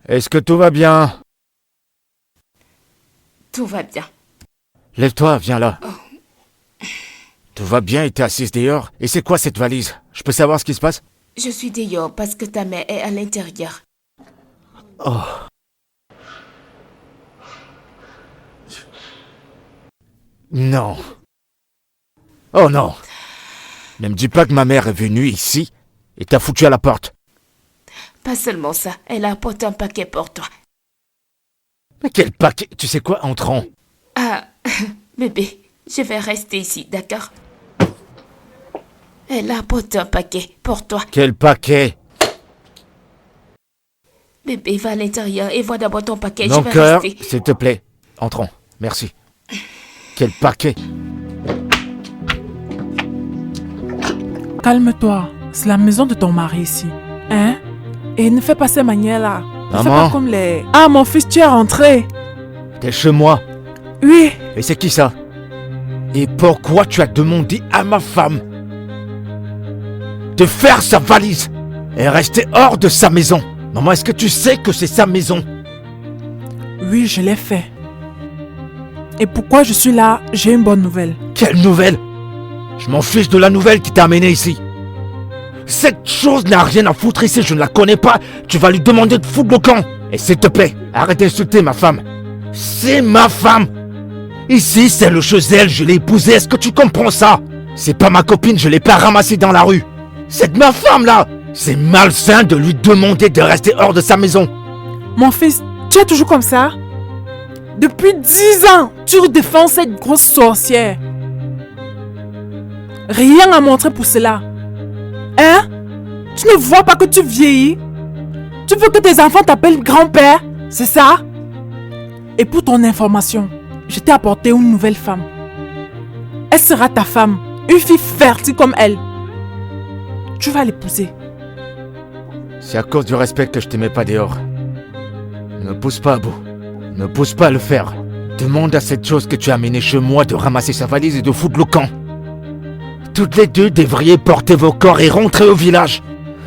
Est-ce que tout va bien? Tout va bien. Lève-toi, viens là. Tout va bien et t'es assise dehors? Et c'est quoi cette valise? Je peux savoir ce qui se passe? Je suis dehors parce que ta mère est à l'intérieur. Oh. Non. Oh non. Ne me dis pas que ma mère est venue ici et t'a foutu à la porte. Pas seulement ça, elle a apporté un paquet pour toi. Mais quel paquet? Tu sais quoi? Entrons. Ah, bébé, je vais rester ici, d'accord? Elle a apporté un paquet pour toi. Quel paquet? Bébé, va à l'intérieur et vois d'abord ton paquet, Mon je vais cœur, rester. s'il te plaît. Entrons. Merci. Quel paquet? Calme-toi, c'est la maison de ton mari ici. Hein? Et ne fais pas ces manières-là. Ne fais Maman? pas comme les... Ah, mon fils, tu es rentré. T'es chez moi. Oui. Et c'est qui ça? Et pourquoi tu as demandé à ma femme de faire sa valise et rester hors de sa maison? Maman, est-ce que tu sais que c'est sa maison? Oui, je l'ai fait. Et pourquoi je suis là? J'ai une bonne nouvelle. Quelle nouvelle? Je m'en fiche de la nouvelle qui t'a amené ici. Cette chose n'a rien à foutre ici, je ne la connais pas. Tu vas lui demander de foutre le camp. Et s'il te plaît, arrête d'insulter ma femme. C'est ma femme. Ici, c'est le chez elle, je l'ai épousée, est-ce que tu comprends ça? C'est pas ma copine, je l'ai pas ramassée dans la rue. C'est ma femme là. C'est malsain de lui demander de rester hors de sa maison. Mon fils, tu es toujours comme ça? Depuis 10 ans, tu défends cette grosse sorcière. Rien à montrer pour cela. Hein? Tu ne vois pas que tu vieillis? Tu veux que tes enfants t'appellent grand-père? C'est ça? Et pour ton information, je t'ai apporté une nouvelle femme. Elle sera ta femme, une fille fertile comme elle. Tu vas l'épouser. C'est à cause du respect que je te mets pas dehors. Ne me pousse pas à bout. Ne me pousse pas à le faire. Demande à cette chose que tu as amenée chez moi de ramasser sa valise et de foutre le camp. Toutes les deux devriez porter vos corps et rentrer au village.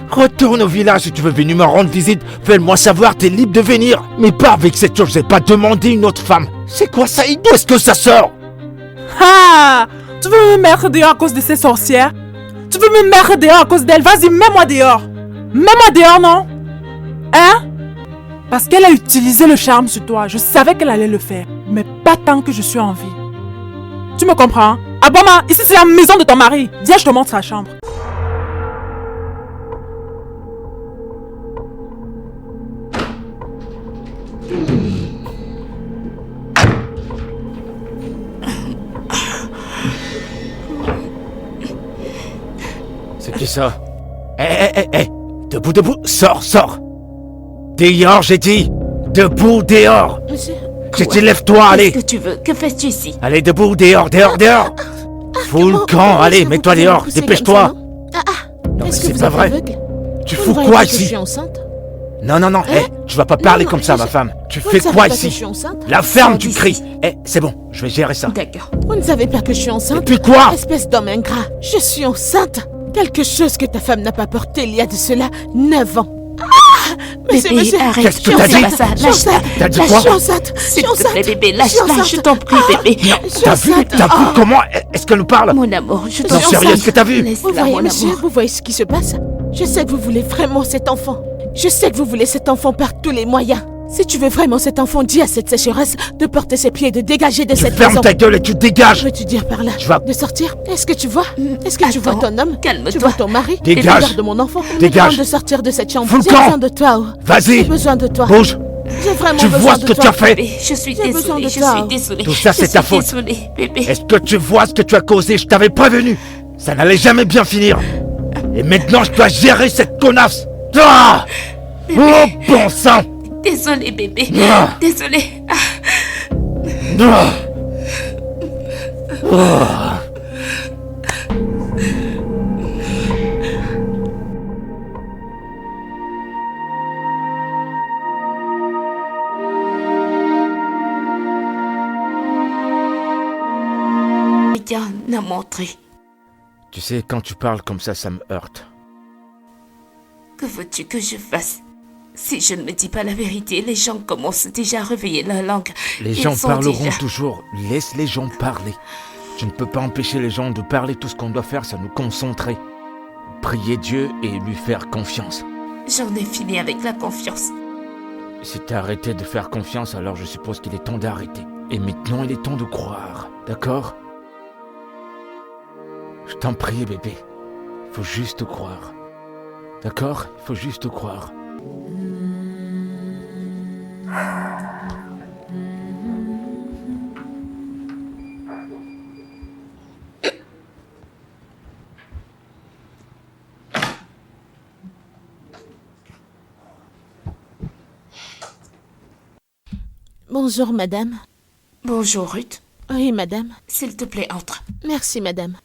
Retourne au village si tu veux venir me rendre visite. Fais-le-moi savoir, t'es libre de venir. Mais pas avec cette chose, j'ai pas demandé une autre femme. C'est quoi ça? D'où est-ce que ça sort? Ah! Tu veux me mettre dehors à cause de ces sorcières? Tu veux me mettre dehors à cause d'elles? Vas-y, mets-moi dehors! Mets-moi dehors, non? Hein? Parce qu'elle a utilisé le charme sur toi. Je savais qu'elle allait le faire. Mais pas tant que je suis en vie. Tu me comprends? Aboma, ici c'est la maison de ton mari. Viens, je te montre sa chambre. C'est qui ça? Hé! Debout, debout! Sors! Dehors, j'ai dit! Debout, dehors! Monsieur, J'ai dit lève-toi, allez! qu'est-ce que tu veux? Que fais-tu ici? Allez, debout, dehors! Fous le camp, allez, mets-toi dehors! Dépêche-toi! Non, mais Est-ce que c'est vous pas êtes vrai! aveugle? Tu Vous fous ne voyez quoi pas que je ici? suis enceinte? Non, tu vas pas parler Non, comme ça, je- ma femme! Tu Vous fais ne savez quoi pas que ici? je suis enceinte? La ferme, Sors tu d'ici. cries! C'est bon, je vais gérer ça! D'accord. Vous ne savez pas que je suis enceinte? Et puis quoi? Espèce d'homme ingrat, je suis enceinte. Quelque chose que ta femme n'a pas porté il y a de cela 9 ans. Monsieur, Bébé, monsieur, arrête. Qu'est-ce que je t'as suis dit? Fais pas ça, Je suis lâche-la. enceinte. T'as dit Je quoi? suis enceinte. Je S'il suis te enceinte. plaît, bébé, Je suis lâche-la, enceinte. je t'en prie, bébé. Je suis T'as vu? enceinte. T'as vu comment est-ce qu'elle nous parle? Mon amour, je t'en Non, prie. sérieux, est-ce que t'as vu? Vous Laisse-la, voyez, mon monsieur, amour. vous voyez ce qui se passe? Je sais que vous voulez vraiment cet enfant. Je sais que vous voulez cet enfant par tous les moyens. Si tu veux vraiment cet enfant, dis à cette sécheresse de porter ses pieds et de dégager de Tu cette fermes maison. ta gueule et tu Que dégages! veux-tu dire par là? Tu vas- De sortir? Est-ce que tu vois? Est-ce que tu vois Attends, ton homme? calme-toi. Tu vois ton mari? Dégage. Regarde mon enfant. Dégage. Demande de sortir de cette chambre. Fous le J'ai camp. besoin de toi. Oh. Vas-y. J'ai besoin de toi. Bouge! J'ai vraiment Tu besoin vois ce de que toi. tu as fait? Bébé, je suis J'ai besoin désolée, de je toi. suis désolée. Tout ça, c'est ta faute. Je suis désolée, bébé. Est-ce que tu vois ce que tu as causé? Je t'avais prévenu! Ça n'allait jamais bien finir! Et maintenant, je dois gérer cette connasse! Ah! Oh, bon sang! Désolée, bébé. Ah. Désolée. Ah. Ah! Ah! Rien n'a montré. Tu sais, quand tu parles comme ça me heurte. Que veux-tu que je fasse? Si je ne me dis pas la vérité, les gens commencent déjà à réveiller leur langue. Les Ils gens sont parleront déjà- toujours. Laisse les gens parler. Je ne peux pas empêcher les gens de parler. Tout ce qu'on doit faire, c'est nous concentrer. Prier Dieu et lui faire confiance. J'en ai fini avec la confiance. Si t'as arrêté de faire confiance, alors je suppose qu'il est temps d'arrêter. Et maintenant, il est temps de croire. D'accord? Je t'en prie, bébé. Il faut juste croire. D'accord? Il faut juste croire. Bonjour, madame. Bonjour, Ruth. Oui, madame. S'il te plaît, entre. Merci, madame.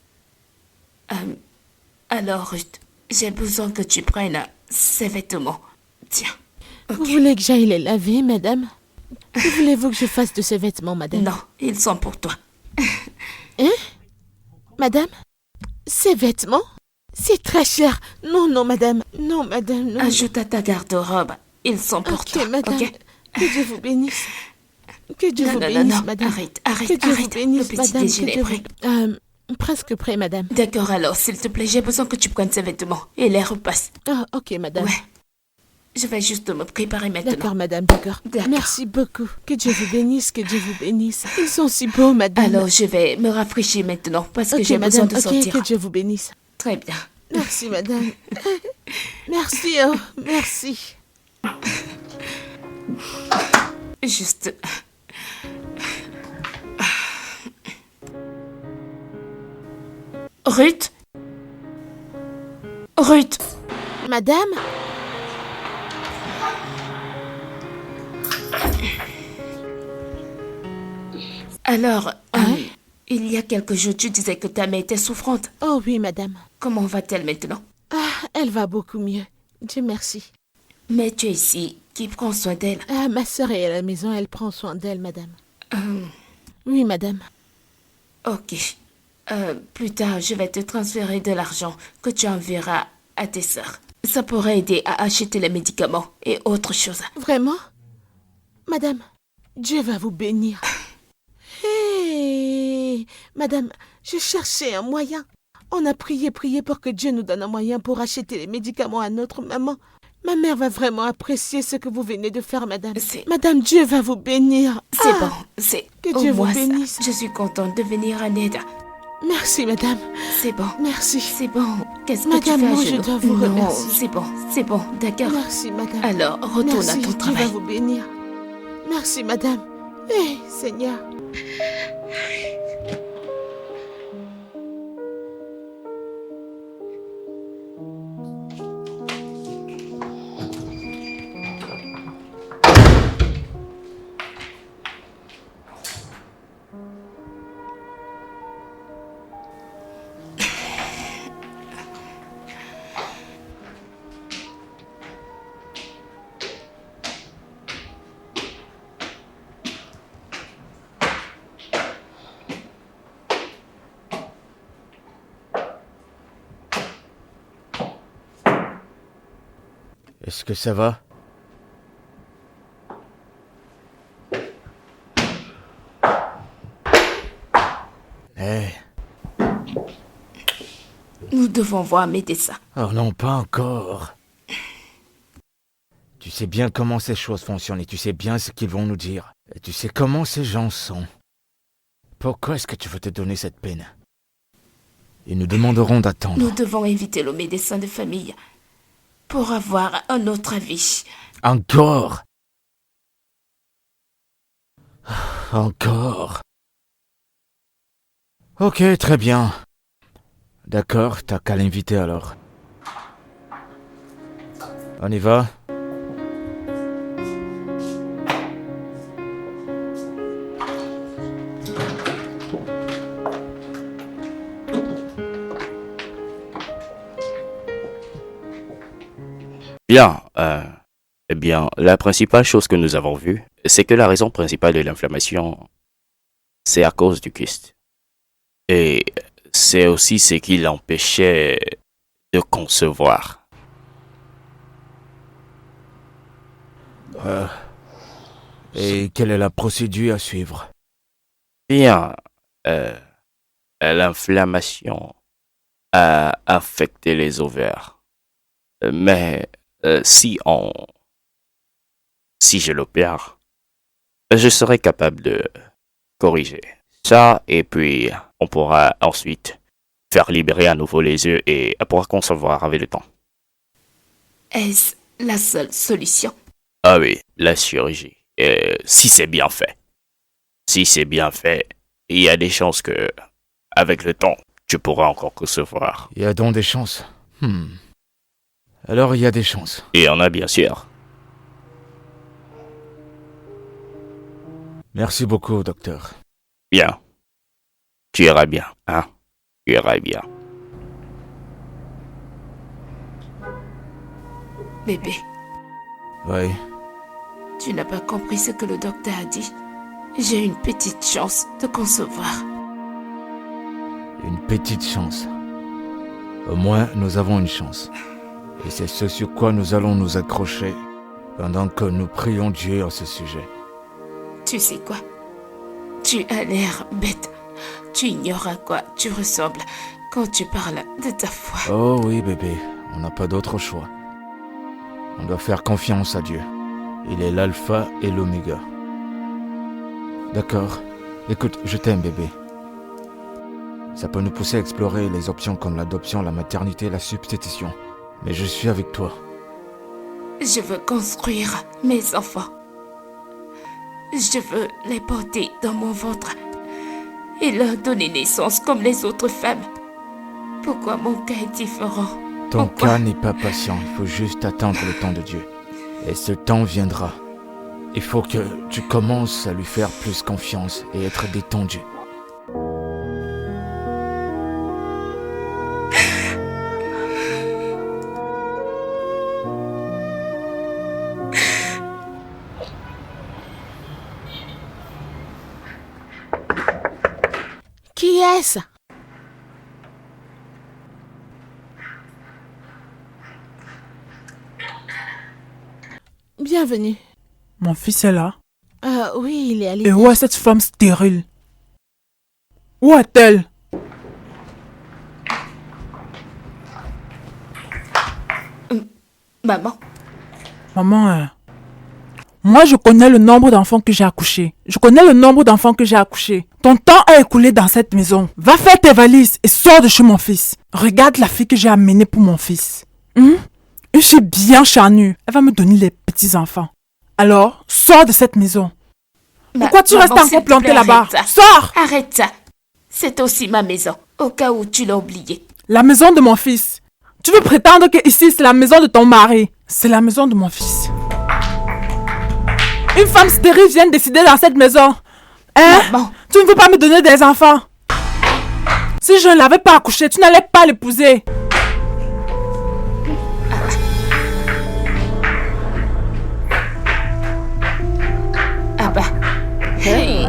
Alors, Ruth, j'ai besoin que tu prennes ces vêtements. Tiens. Vous voulez que j'aille les laver, madame? Que voulez-vous que je fasse de ces vêtements, madame? Non, ils sont pour toi. Madame? Ces vêtements? C'est très cher. Non, non, madame. Non, madame, non. Ajoute à ta garde-robe. Ils sont pour toi. Ok, madame. Ok? Que Dieu vous bénisse. Que Dieu Non, vous non, bénisse, non. madame. Arrête, Que arrête, Dieu vous arrête. Le bénisse, petit madame. déjeuner Que est Dieu prêt. presque prêt, madame. D'accord, alors, s'il te plaît, j'ai besoin que tu prennes ces vêtements et les repasses. Ah, ok, madame. Ouais. Je vais juste me préparer maintenant. D'accord, madame, d'accord. D'accord. Merci beaucoup. Que Dieu vous bénisse, que Dieu vous bénisse. Ils sont si beaux, madame. Alors, je vais me rafraîchir maintenant parce que ok, j'ai besoin madame, de ok, sortir. que Dieu vous bénisse. Très bien. Merci, madame. Merci, oh, merci. Juste. Ruth? Ruth? Madame? Alors, il y a quelques jours, tu disais que ta mère était souffrante. Oh oui, madame. Comment va-t-elle maintenant? Ah, elle va beaucoup mieux. Dieu merci. Mais tu es ici. Qui prend soin d'elle? Ah, ma sœur est à la maison, elle prend soin d'elle, madame. Euh, Oui, madame. ok. Plus tard, je vais te transférer de l'argent que tu enverras à tes sœurs. Ça pourrait aider à acheter les médicaments et autres choses. Vraiment? Madame, Dieu va vous bénir. Hé! Madame, je cherchais un moyen. On a prié pour que Dieu nous donne un moyen pour acheter les médicaments à notre maman. Ma mère va vraiment apprécier ce que vous venez de faire, madame. Madame, Dieu va vous bénir. C'est Ah! bon, c'est... Que au Dieu vous moins ça. bénisse. Je suis contente de venir en aide. Merci, madame. C'est bon. Merci. C'est bon. Qu'est-ce que Madame, tu fais à moi, je genoux? dois vous Non, remercier. c'est bon, d'accord. Merci, madame. Alors, retourne Merci, à ton Dieu travail. va vous bénir. Merci, madame. Eh, Seigneur. Est-ce que ça va? Eh, Nous devons voir un médecin. oh non, pas encore. Tu sais bien comment ces choses fonctionnent et tu sais bien ce qu'ils vont nous dire. Et tu sais comment ces gens sont. Pourquoi est-ce que tu veux te donner cette peine? Ils nous demanderont d'attendre. Nous devons inviter le médecin de famille pour avoir un autre avis. Encore? Encore? Ok, très bien. D'accord, t'as qu'à l'inviter alors. On y va? Bien, eh bien, la principale chose que nous avons vue, c'est que la raison principale de l'inflammation, c'est à cause du kyste. Et c'est aussi ce qui l'empêchait de concevoir. Et quelle est la procédure à suivre? Bien, l'inflammation a affecté les ovaires. Mais si je l'opère, je serai capable de corriger ça et puis on pourra ensuite faire libérer à nouveau les œufs et elle pourra concevoir avec le temps. Est-ce la seule solution? Ah oui, la chirurgie. Si c'est bien fait. Si c'est bien fait, il y a des chances que, avec le temps, tu pourras encore concevoir. Il y a donc des chances. Alors il y a des chances. Et on a bien sûr. Merci beaucoup, docteur. Bien. Tu iras bien, hein? Tu iras bien. Bébé, Oui. tu n'as pas compris ce que le docteur a dit. J'ai une petite chance de concevoir. Une petite chance. Au moins, nous avons une chance. Et c'est ce sur quoi nous allons nous accrocher pendant que nous prions Dieu à ce sujet. Tu sais quoi? Tu as l'air bête. Tu ignores à quoi tu ressembles quand tu parles de ta foi. Oh oui, bébé, on n'a pas d'autre choix. On doit faire confiance à Dieu. Il est l'alpha et l'oméga. D'accord. Écoute, je t'aime, bébé. Ça peut nous pousser à explorer les options comme l'adoption, la maternité, la substitution. Mais je suis avec toi. Je veux construire mes enfants. Je veux les porter dans mon ventre et leur donner naissance comme les autres femmes. Pourquoi mon cas est différent? Ton Pourquoi? cas n'est pas patient, il faut juste attendre le temps de Dieu. Et ce temps viendra. Il faut que tu commences à lui faire plus confiance et être détendu. Qui est-ce? Bienvenue. Mon fils est là. Oui, il est allé. Et où est cette femme stérile? Où est-elle? Maman, Maman, moi je connais le nombre d'enfants que j'ai accouchés. Je connais le nombre d'enfants que j'ai accouchés. Ton temps a écoulé dans cette maison. Va faire tes valises et sors de chez mon fils. Regarde la fille que j'ai amenée pour mon fils. Je suis bien charnue. Elle va me donner les petits-enfants. Alors, sors de cette maison. Pourquoi tu restes maman, encore s'il te planté plaît, là-bas? arrête ça. Sors! Arrête ça. C'est aussi ma maison, au cas où tu l'as oublié. La maison de mon fils. Tu veux prétendre que ici c'est la maison de ton mari? C'est la maison de mon fils. Une femme stérile vient de décider dans cette maison. Hein? Maman. Tu ne veux pas me donner des enfants? Si je ne l'avais pas accouché, tu n'allais pas l'épouser. Ah bah. Hey.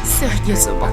Sérieusement.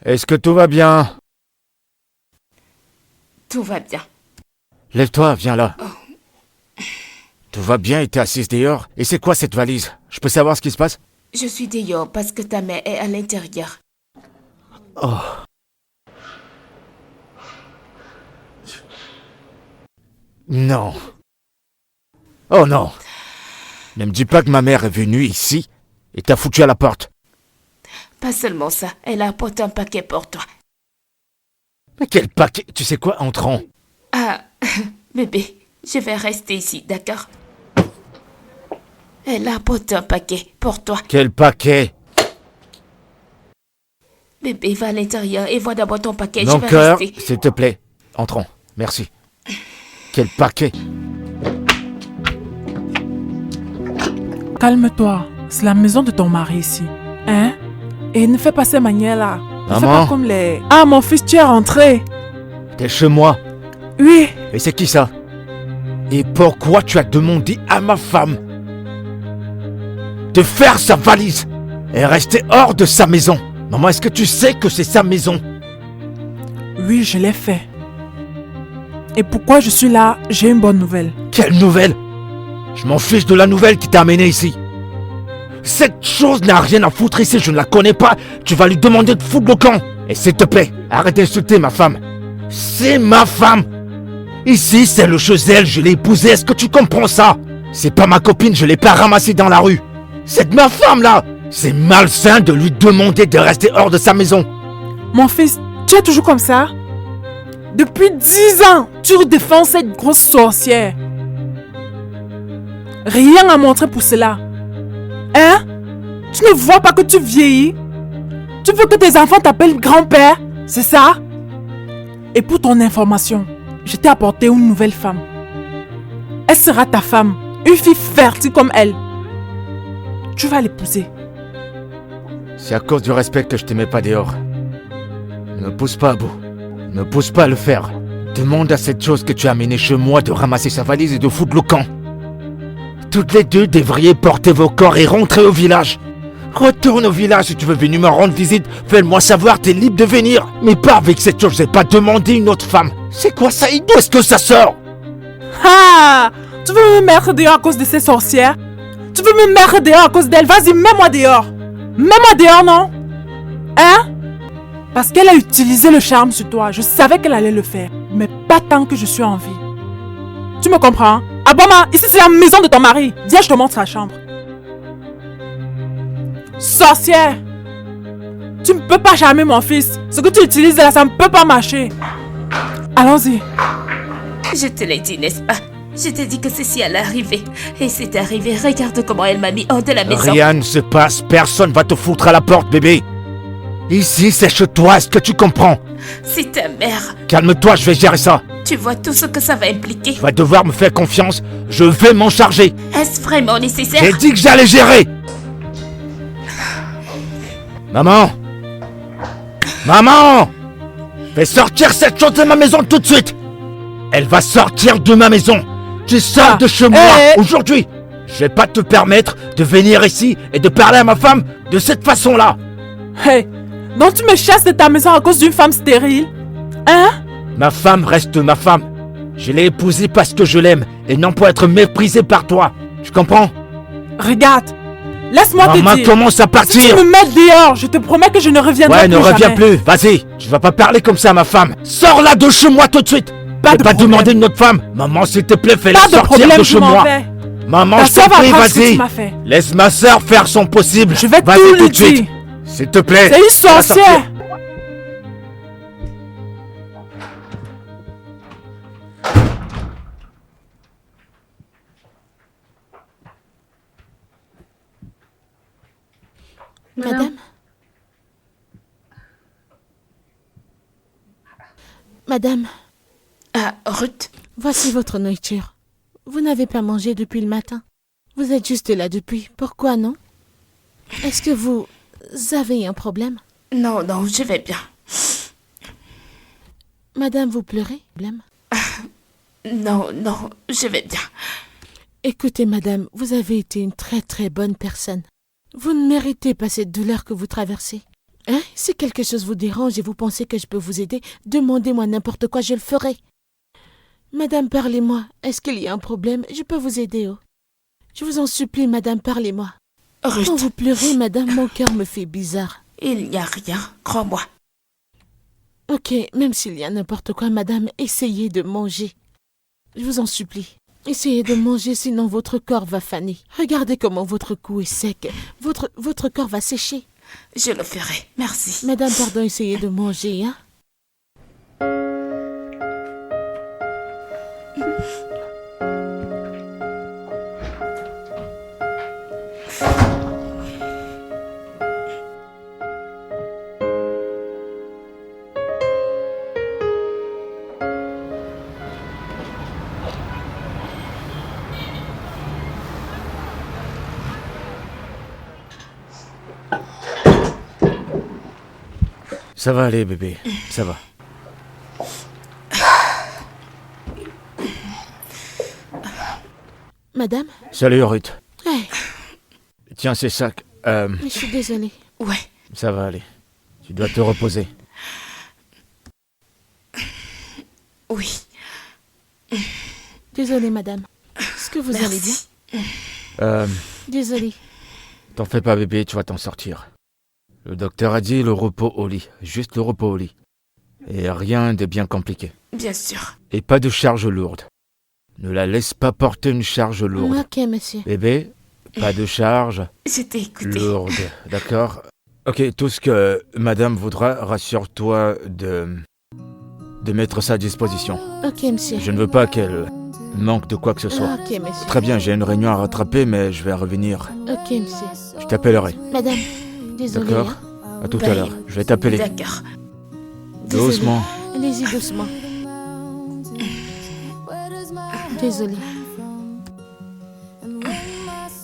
Est-ce que tout va bien? Tout va bien. Lève-toi, viens là. Tout va bien et t'es assise dehors? Et c'est quoi cette valise? Je peux savoir ce qui se passe? Je suis dehors parce que ta mère est à l'intérieur. Oh. Non. Oh non. Ne me dis pas que ma mère est venue ici et t'a foutu à la porte. Pas seulement ça, elle a apporté un paquet pour toi. Mais quel paquet? Tu sais quoi? Entrons. Ah, bébé, je vais rester ici, d'accord? Elle a apporté un paquet pour toi. Quel paquet? Bébé, va à l'intérieur et vois d'abord ton paquet. Mon Je vais cœur, rester. s'il te plaît. Entrons. Merci. Quel paquet? Calme-toi. C'est la maison de ton mari ici. Hein? Et ne fais pas ces manières-là. Ne fais Maman? pas comme les... Ah, mon fils, tu es rentré. T'es chez moi. Oui. Et c'est qui ça? Et pourquoi tu as demandé à ma femme de faire sa valise et rester hors de sa maison? Maman, est-ce que tu sais que c'est sa maison? Oui, je l'ai fait. Et pourquoi je suis là? J'ai une bonne nouvelle. Quelle nouvelle? Je m'en fiche de la nouvelle qui t'a amené ici. Cette chose n'a rien à foutre ici, je ne la connais pas. Tu vas lui demander de foutre le camp. Et s'il te plaît, arrête d'insulter ma femme. C'est ma femme. Ici, c'est le chez elle, je l'ai épousée, est-ce que tu comprends ça? C'est pas ma copine, je l'ai pas ramassée dans la rue. C'est ma femme là. C'est malsain de lui demander de rester hors de sa maison. Mon fils, tu es toujours comme ça? Depuis 10 ans, tu défends cette grosse sorcière. Rien à montrer pour cela. Hein? Tu ne vois pas que tu vieillis? Tu veux que tes enfants t'appellent grand-père? C'est ça? Et pour ton information, je t'ai apporté une nouvelle femme. Elle sera ta femme, une fille fertile comme elle. Tu vas l'épouser. C'est à cause du respect que je t'aimais pas dehors. Ne me pousse pas à bout. Ne me pousse pas à le faire. Demande à cette chose que tu as amenée chez moi de ramasser sa valise et de foutre le camp. Toutes les deux devriez porter vos corps et rentrer au village. Retourne au village si tu veux venir me rendre visite. Fais-le-moi savoir, t'es libre de venir. Mais pas avec cette chose, j'ai pas demandé une autre femme. C'est quoi ça? D'où est-ce que ça sort? Ah! Tu veux me mettre dehors à cause de ces sorcières? Tu veux me mettre dehors à cause d'elle? Vas-y, mets-moi dehors. Mets-moi dehors, non? Hein? Parce qu'elle a utilisé le charme sur toi. Je savais qu'elle allait le faire. Mais pas tant que je suis en vie. Tu me comprends? Aboma, ici c'est la maison de ton mari. Viens, je te montre sa chambre. Sorcière! Tu ne peux pas charmer mon fils. Ce que tu utilises là, ça ne peut pas marcher. Allons-y. Je te l'ai dit, n'est-ce pas? Je t'ai dit que ceci allait arriver. Et c'est arrivé. Regarde comment elle m'a mis hors de la maison. Rien ne se passe, personne va te foutre à la porte, bébé. Ici, c'est chez toi, est-ce que tu comprends? C'est ta mère. Calme-toi, je vais gérer ça. Tu vois tout ce que ça va impliquer. Tu vas devoir me faire confiance, je vais m'en charger. Est-ce vraiment nécessaire? J'ai dit que j'allais gérer. Maman! Maman! Fais sortir cette chose de ma maison tout de suite! Elle va sortir de ma maison! Tu sors de chez moi aujourd'hui! Je vais pas te permettre de venir ici et de parler à ma femme de cette façon-là! Hey! Donc tu me chasses de ta maison à cause d'une femme stérile? Hein? Ma femme reste ma femme. Je l'ai épousée parce que je l'aime et non pour être méprisée par toi. Tu comprends? Regarde! Laisse-moi te Maman dire. commence à partir! Si tu me mets dehors, je te promets que je ne reviendrai Ouais, plus ne reviens jamais. plus, vas-y! Tu vas pas parler comme ça à ma femme! Sors là de chez moi tout de suite! Pas Je de vais pas problème. demander une autre femme! Maman, s'il te plaît, fais-la Pas de sortir problème, de je chez m'en moi! vais. Maman, Ta je t'en sœur va prie, apprendre ce que vas-y! tu m'as fait. Laisse ma sœur faire son possible! Je vais Vas-y tout tout lui de suite! dire. S'il te plaît! C'est une fais-la sortir. sorcière! Madame? Madame, Ah, Ruth. voici votre nourriture. Vous n'avez pas mangé depuis le matin. Vous êtes juste là depuis. Pourquoi non? Est-ce que vous avez un problème? Non, non, je vais bien. Madame, vous pleurez? Problème? Non, non, je vais bien. Écoutez, madame, vous avez été une très très bonne personne. Vous ne méritez pas cette douleur que vous traversez. Hein? Si quelque chose vous dérange et vous pensez que je peux vous aider, demandez-moi n'importe quoi, je le ferai. Madame, parlez-moi. Est-ce qu'il y a un problème? Je peux vous aider, oh. Je vous en supplie, madame, parlez-moi. Quand Ruth, vous pleurez, madame, mon cœur me fait bizarre. il n'y a rien, crois-moi. Ok, même s'il y a n'importe quoi, madame, essayez de manger. Je vous en supplie. Essayez de manger, sinon votre corps va faner. Regardez comment votre cou est sec. Votre corps va sécher. Je le ferai, merci. Madame, pardon, essayez de manger, hein. Ça va aller, bébé. Ça va. Madame? Salut, Ruth. Hey, Tiens, ces sacs. je suis désolée. Ouais. Ça va aller. Tu dois te reposer. Oui. Désolée, madame. Est-ce que vous allez bien? Désolée. T'en fais pas, bébé, tu vas t'en sortir. Le docteur a dit le repos au lit. Juste le repos au lit. Et rien de bien compliqué. Bien sûr. Et pas de charge lourde. Ne la laisse pas porter une charge lourde. Ok, monsieur. Bébé, pas de charge Je t'ai écouté. lourde, d'accord? Ok, tout ce que madame voudra, rassure-toi de mettre ça à disposition. Ok, monsieur. Je ne veux pas qu'elle manque de quoi que ce soit. Ok, monsieur. Très bien, j'ai une réunion à rattraper, mais je vais revenir. Ok, monsieur. Je t'appellerai, Madame, désolée. d'accord? Hein. À tout à l'heure. Je vais t'appeler. D'accord. Désolée. Doucement. Allez-y doucement. Désolée.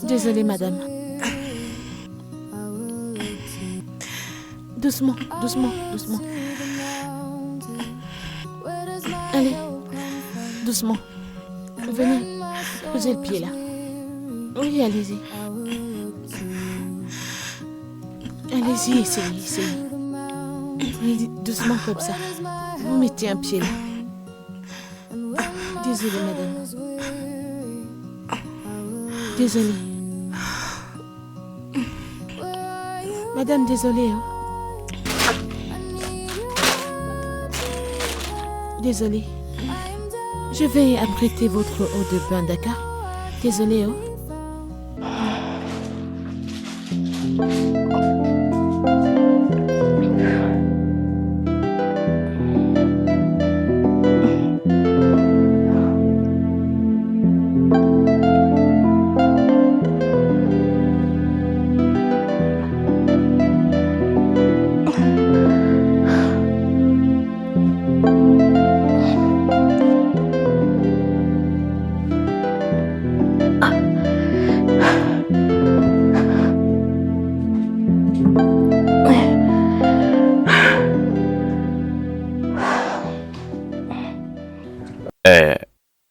Désolée, madame. Doucement, doucement, doucement. Allez, doucement. Venez, posez le pied là. Oui, allez-y. Allez-y, essayez. Oui, doucement comme ça. Vous mettez un pied là. Désolée, madame. Désolée. Madame, désolée. Hein. Désolée. Je vais apprêter votre eau de bain, d'accord? Désolée. Hein.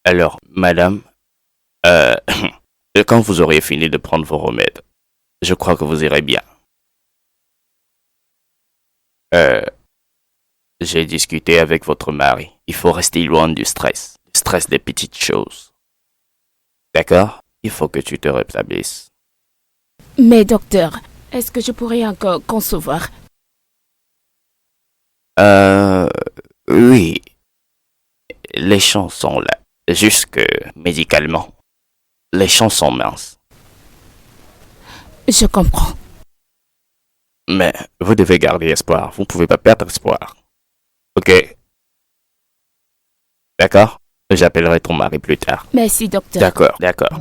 Alors, madame, quand vous aurez fini de prendre vos remèdes, je crois que vous irez bien. J'ai discuté avec votre mari. Il faut rester loin du stress. Du stress des petites choses. D'accord? Il faut que tu te rétablisses. Mais docteur, est-ce que je pourrais encore concevoir? Oui. Les chances sont là. Juste que, médicalement, les chances sont minces. Je comprends. Mais vous devez garder espoir. Vous ne pouvez pas perdre espoir. Ok? D'accord? J'appellerai ton mari plus tard. Merci, docteur. D'accord.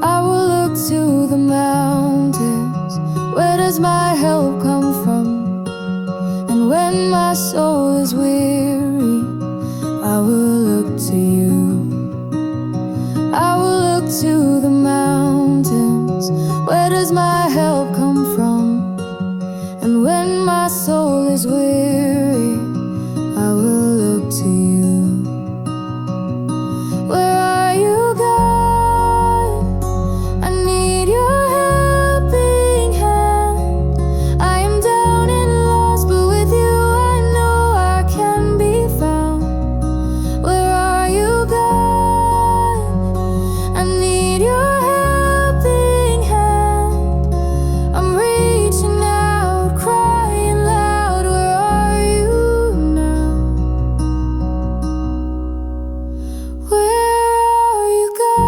I will look to the mountains. Where does my help come from? And when my soul is weary, I will look to you. I will look to the mountains. Where does my help come from? And when my soul is weary, I will look to you. Where are you, God? I need your helping hand. I am down and lost, but with you I know I can be found. Where are you, God? I need your helping hand. I'm reaching out, crying loud. Where are you now? Where are you, God?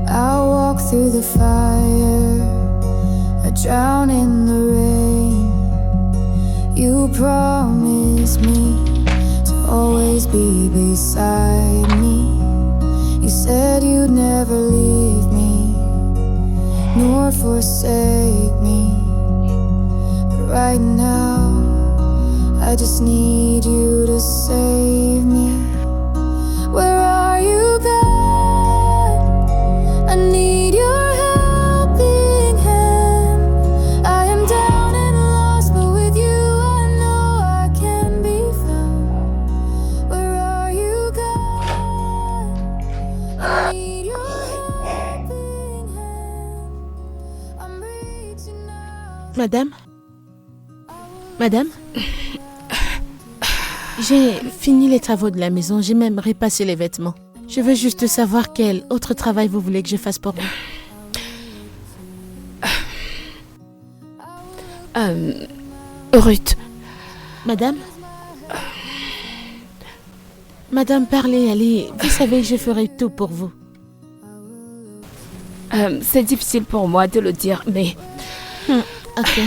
I walk through the fire, I drown in the rain. You promised me to always be beside me. You said you'd never leave me, nor forsake me. But right now, I I just need you to save me. Where are you, God? I need your helping hand. I am down and lost, but with you I know I can be found. Where are you, God? I need your helping hand. I'm reaching out. Madame? Madame? J'ai fini les travaux de la maison, j'ai même repassé les vêtements. Je veux juste savoir quel autre travail vous voulez que je fasse pour vous. Ruth, Madame? Madame, parlez, allez. Vous savez, je ferai tout pour vous. c'est difficile pour moi de le dire, mais... Ok.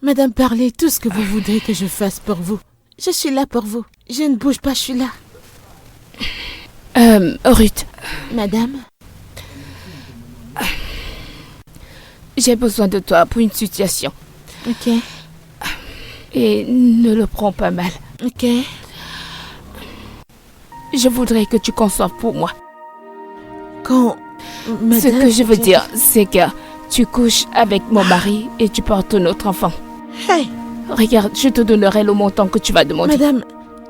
Madame, parlez tout ce que vous voudrez que je fasse pour vous. Je suis là pour vous. Je ne bouge pas, je suis là. Ruth, Madame? j'ai besoin de toi pour une situation. Ok. Et ne le prends pas mal. Ok. Je voudrais que tu conçoives pour moi. Quand... Madame, Ce que je veux dire, c'est que tu couches avec mon mari et tu portes notre enfant. Hey! Regarde, je te donnerai le montant que tu vas demander. Madame,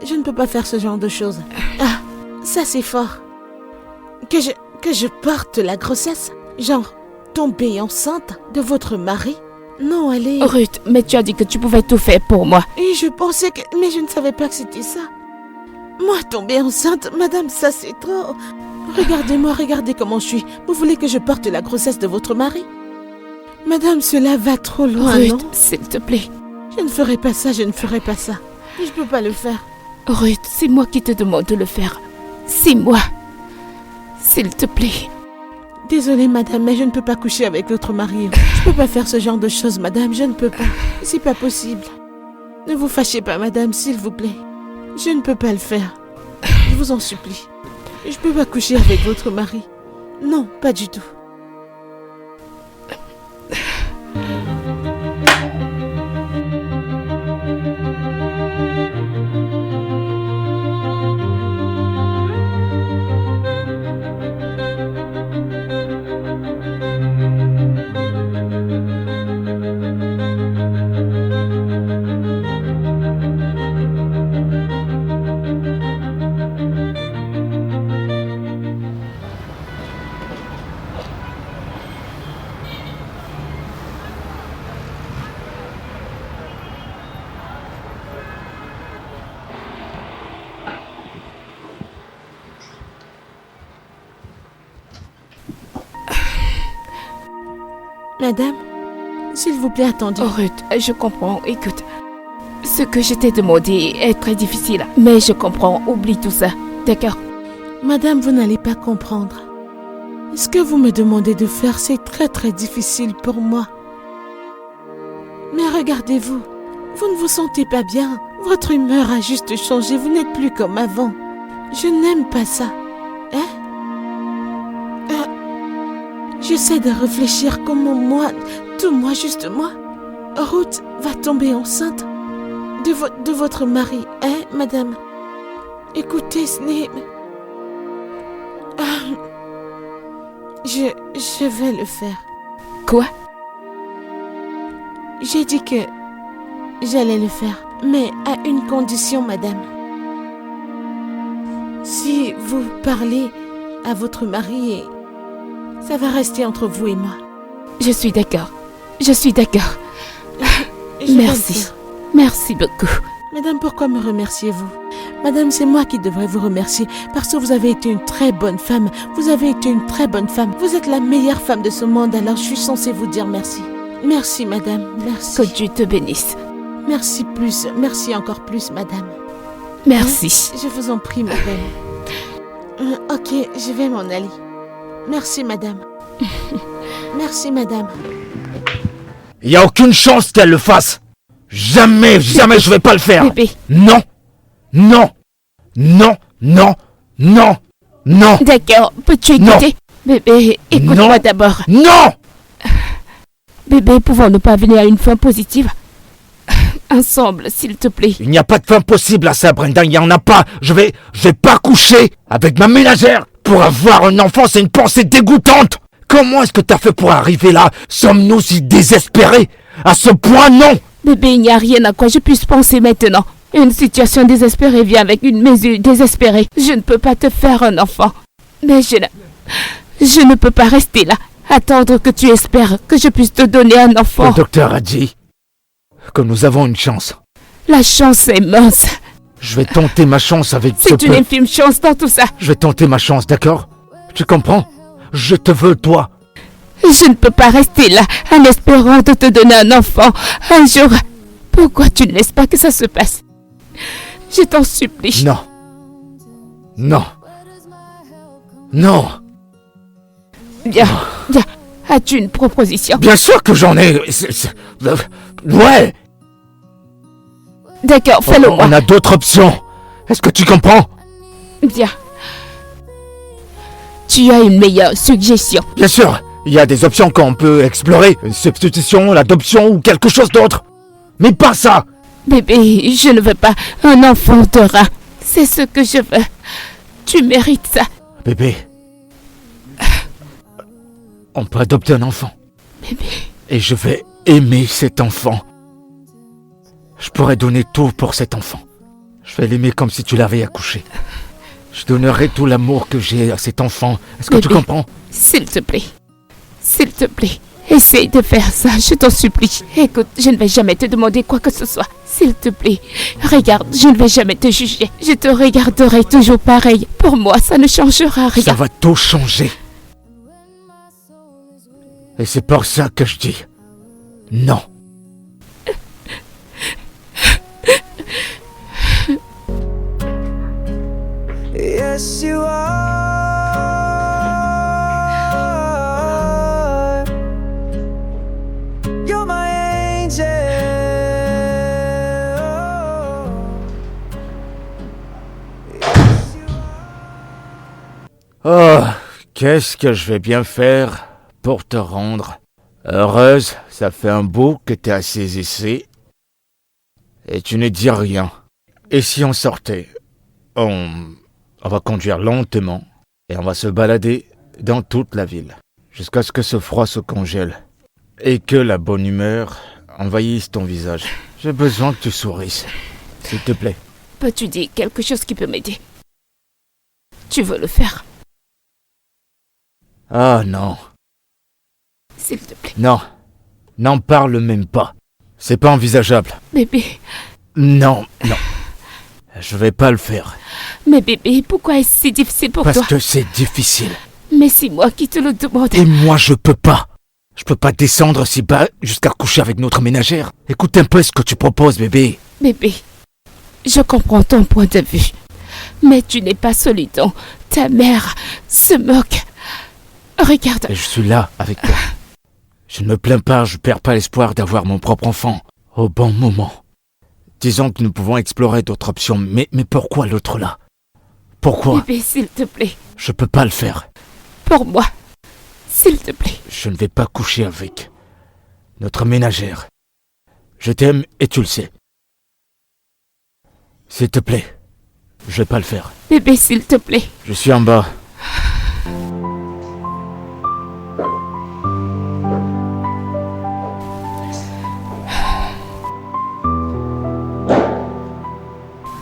je ne peux pas faire ce genre de choses. Ah, ça c'est fort. Que je porte la grossesse? Genre, tomber enceinte de votre mari? Non, allez. Ruth, mais tu as dit que tu pouvais tout faire pour moi. Et je pensais que... Mais je ne savais pas que c'était ça. Moi, tomber enceinte, madame, ça c'est trop... Regardez-moi, regardez comment je suis. Vous voulez que je porte la grossesse de votre mari? Madame, cela va trop loin, non? Ruth, s'il te plaît. Je ne ferai pas ça, je ne ferai pas ça. Je ne peux pas le faire. Ruth, c'est moi qui te demande de le faire. C'est moi. S'il te plaît. Désolée, madame, mais je ne peux pas coucher avec votre mari. Je ne peux pas faire ce genre de choses, madame, je ne peux pas. C'est pas possible. Ne vous fâchez pas, madame, s'il vous plaît. Je ne peux pas le faire. Je vous en supplie. Je ne peux pas coucher avec votre mari. Non, pas du tout. Madame, s'il vous plaît, attendez. Oh Ruth, je comprends. Écoute, ce que je t'ai demandé est très difficile. Mais je comprends. Oublie tout ça. D'accord? Madame, vous n'allez pas comprendre. Ce que vous me demandez de faire, c'est très très difficile pour moi. Mais regardez-vous, vous ne vous sentez pas bien. Votre humeur a juste changé, vous n'êtes plus comme avant. Je n'aime pas ça. Hein? J'essaie de réfléchir comment moi, tout moi, juste moi, Ruth va tomber enceinte de votre mari, hein, madame? Écoutez, ce n'est... Je vais le faire. Quoi? J'ai dit que j'allais le faire, mais à une condition, madame. Si vous parlez à votre mari, et ça va rester entre vous et moi. Je suis d'accord. Je suis d'accord. Je vais le Merci. faire. Merci beaucoup. Madame, pourquoi me remerciez-vous? Madame, c'est moi qui devrais vous remercier parce que vous avez été une très bonne femme. Vous avez été une très bonne femme. Vous êtes la meilleure femme de ce monde, alors je suis censée vous dire merci. Merci, madame. Merci. Que Dieu te bénisse. Merci plus. Merci encore plus, madame. Merci. Je vous en prie, madame. Ok, je vais m'en aller. Merci, madame. Merci, madame. Il n'y a aucune chance qu'elle le fasse. Jamais, jamais je vais pas le faire. Bébé. Non, non, non, non, non, non, D'accord. Peux-tu écouter? Bébé, écoute-moi Non. d'abord. non. Bébé, pouvons-nous pas venir à une fin positive? ensemble, s'il te plaît. Il n'y a pas de fin possible à ça, Brenda, il n'y en a pas. Je vais pas coucher avec ma ménagère. Pour avoir un enfant, c'est une pensée dégoûtante. Comment est-ce que t'as fait pour arriver là? Sommes-nous si désespérés? À ce point, non. Bébé, il n'y a rien à quoi je puisse penser maintenant. Une situation désespérée vient avec une mesure désespérée. Je ne peux pas te faire un enfant. Mais je ne peux pas rester là, attendre que tu espères que je puisse te donner un enfant. Le docteur a dit que nous avons une chance. La chance est mince. Je vais tenter ma chance avec ce C'est une peu. infime chance dans tout ça. Je vais tenter ma chance, d'accord? Tu comprends? Je te veux, toi. Je ne peux pas rester là en espérant de te donner un enfant un jour. Pourquoi tu ne laisses pas que ça se passe? Je t'en supplie. Non. Non. Non. Bien. As-tu une proposition? Bien sûr que j'en ai. Ouais. D'accord, fais-le moi. On a d'autres options. Est-ce que tu comprends? Bien. Tu as une meilleure suggestion. Bien sûr. Il y a des options qu'on peut explorer. Une substitution, l'adoption ou quelque chose d'autre. Mais pas ça. Bébé, je ne veux pas un enfant de rat. C'est ce que je veux. Tu mérites ça. Bébé. On peut adopter un enfant. Bébé. Et je vais aimer cet enfant. Je pourrais donner tout pour cet enfant. Je vais l'aimer comme si tu l'avais accouché. Je donnerai tout l'amour que j'ai à cet enfant. Est-ce que tu Bébé. comprends? S'il te plaît. S'il te plaît. Essaye de faire ça, je t'en supplie. Écoute, je ne vais jamais te demander quoi que ce soit. S'il te plaît. Regarde, je ne vais jamais te juger. Je te regarderai toujours pareil. Pour moi, ça ne changera rien. Ça va tout changer. Et c'est pour ça que je dis non. Yes, you are. You're my angel. Yes, you Oh, qu'est-ce que je vais bien faire pour te rendre heureuse? Ça fait un bout que t'es assise ici. Et tu ne dis rien. Et si on sortait? On va conduire lentement et on va se balader dans toute la ville jusqu'à ce que ce froid se congèle et que la bonne humeur envahisse ton visage. J'ai besoin que tu sourisses, s'il te plaît. Peux-tu dire quelque chose qui peut m'aider? Tu veux le faire? Ah non, S'il te plaît. non, n'en parle même pas. C'est pas envisageable. Bébé. Non, non. Je vais pas le faire. Mais bébé, pourquoi est-ce si difficile pour Parce toi? que c'est difficile. Mais c'est moi qui te le demande. Et moi, je peux pas. Je peux pas descendre si bas jusqu'à coucher avec notre ménagère. Écoute un peu ce que tu proposes, bébé. Bébé, je comprends ton point de vue. Mais tu n'es pas celui dont ta mère se moque. Regarde. Et je suis là avec toi. Je ne me plains pas, je perds pas l'espoir d'avoir mon propre enfant. Au bon moment. Disons que nous pouvons explorer d'autres options, mais pourquoi l'autre là? Pourquoi? Bébé, s'il te plaît. Je peux pas le faire. Pour moi. S'il te plaît. Je ne vais pas coucher avec notre ménagère. Je t'aime et tu le sais. S'il te plaît, je vais pas le faire. Bébé, s'il te plaît. Je suis en bas.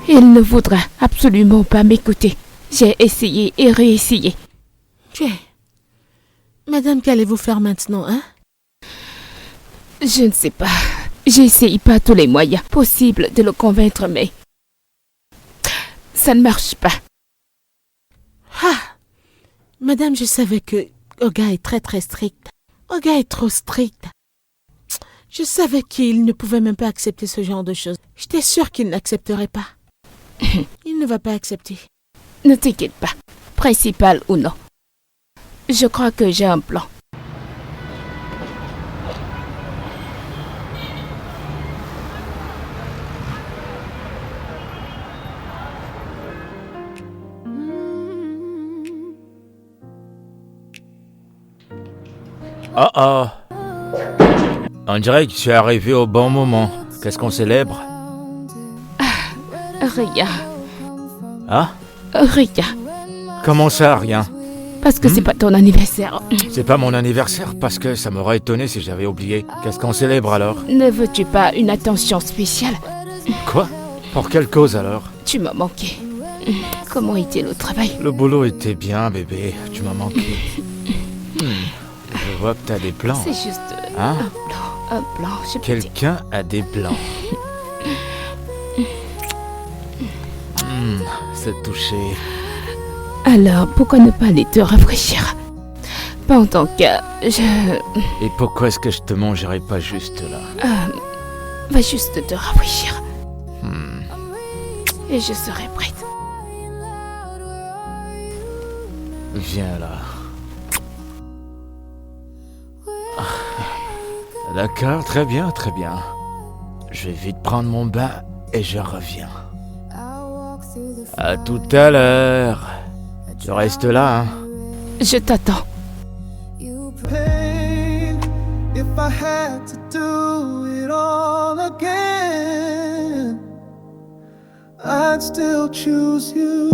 Il ne voudra absolument pas m'écouter. J'ai essayé et réessayé. Madame, qu'allez-vous faire maintenant, hein? Je ne sais pas. J'essaye pas tous les moyens possibles de le convaincre, mais ça ne marche pas. Ah! Madame, je savais que Oga est très très strict. Oga est trop strict. Je savais qu'il ne pouvait même pas accepter ce genre de choses. J'étais sûre qu'il n'accepterait pas. Il ne va pas accepter. Ne t'inquiète pas, principal ou non. Je crois que j'ai un plan. Oh oh. On dirait que tu es arrivé au bon moment. Qu'est-ce qu'on célèbre? Rien. Ah? Rien. Comment ça, rien? Parce que c'est pas ton anniversaire. C'est pas mon anniversaire parce que ça m'aurait étonné si j'avais oublié. Qu'est-ce qu'on célèbre alors? Ne veux-tu pas une attention spéciale? Quoi? Pour quelle cause alors? Tu m'as manqué. Comment était le travail? Le boulot était bien, bébé. Tu m'as manqué. Je vois que t'as des plans. C'est juste Hein? un plan, je peux dire. Quelqu'un a des plans. C'est touché. Alors, pourquoi ne pas aller te rafraîchir? Pendant que je... Et pourquoi est-ce que je te mangerai pas juste là? Va juste te rafraîchir. Et je serai prête. Viens là. D'accord, très bien, très bien. Je vais vite prendre mon bain et je reviens. À tout à l'heure. Tu restes là, hein? Je t'attends. Pain, if I had to do it all again, I'd still choose you.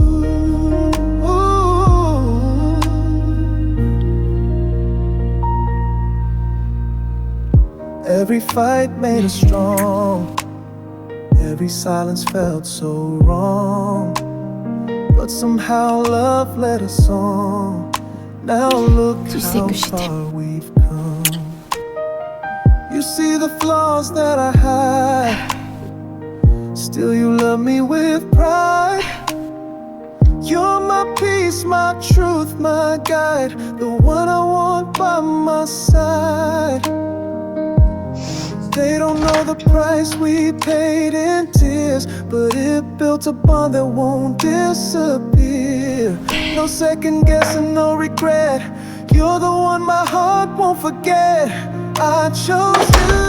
Every fight made us strong. Every silence felt so wrong. But somehow love led us on. Now look Tu sais how que je far t'aime. we've come. You see the flaws that I hide. Still you love me with pride. You're my peace, my truth, my guide. The one I want by my side. They don't know the price we paid in tears, but it built a bond that won't disappear. No second guessing, no regret. You're the one my heart won't forget. I chose you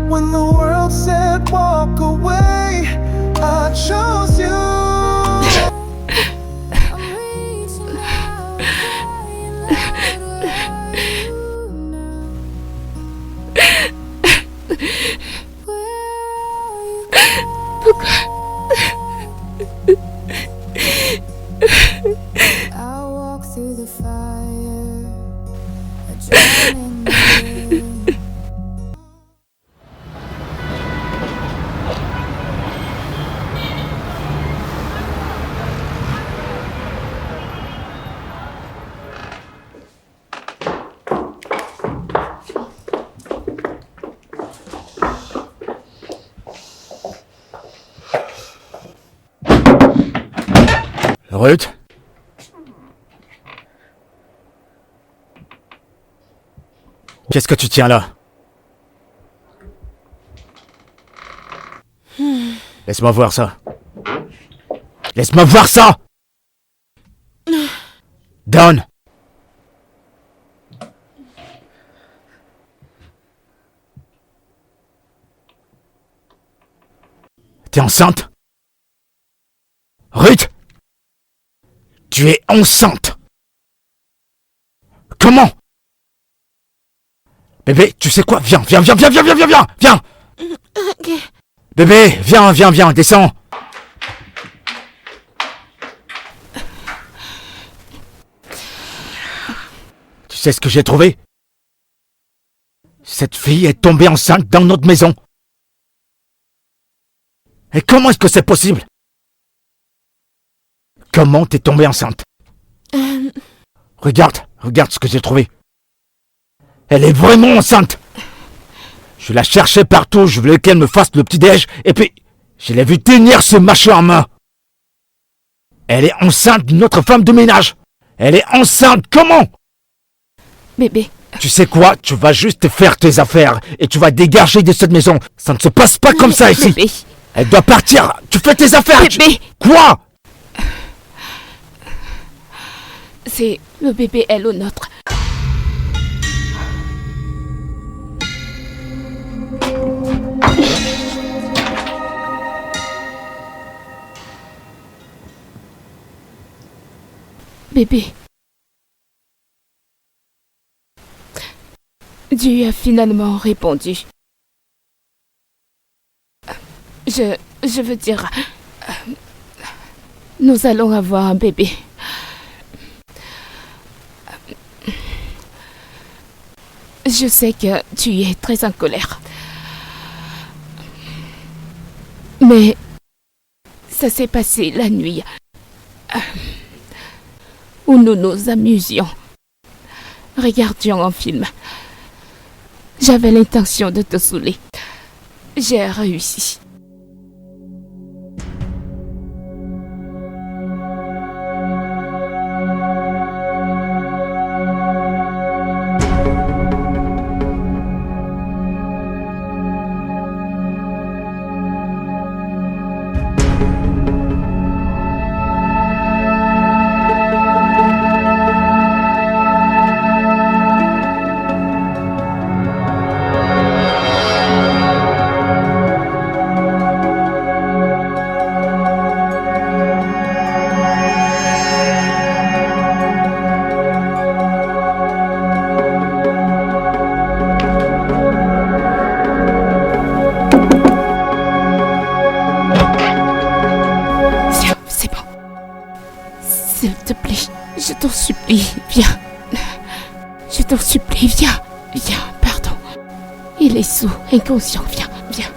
when the world said walk away. I chose you. I walk through the fire, a drowning man. Ruth? Qu'est-ce que tu tiens là? Laisse-moi voir ça. Laisse-moi voir ça! Donne! T'es enceinte? Ruth? Tu es enceinte! Comment? Bébé, tu sais quoi? Viens! Ok. Bébé, viens, descends! Tu sais ce que j'ai trouvé? Cette fille est tombée enceinte dans notre maison. Et comment est-ce que c'est possible? Comment t'es tombée enceinte? Regarde ce que j'ai trouvé. Elle est vraiment enceinte. Je la cherchais partout, je voulais qu'elle me fasse le petit-déj, et puis je l'ai vue tenir ce machin en main. Elle est enceinte d'une autre femme de ménage. Elle est enceinte, comment? Bébé, Tu sais quoi? Tu vas juste faire tes affaires, et tu vas dégager de cette maison. Ça ne se passe pas comme ça ici. bébé, Elle doit partir. Tu fais tes affaires. bébé. Quoi? C'est le bébé est le nôtre. Bébé. Dieu a finalement répondu. Je veux dire, nous allons avoir un bébé. Je sais que tu es très en colère. Mais ça s'est passé la nuit où nous nous amusions. Regardions un film. J'avais l'intention de te saouler. J'ai réussi. S'il te plaît, je t'en supplie, viens. Je t'en supplie, viens. Viens, pardon. Il est sous, inconscient, viens, viens.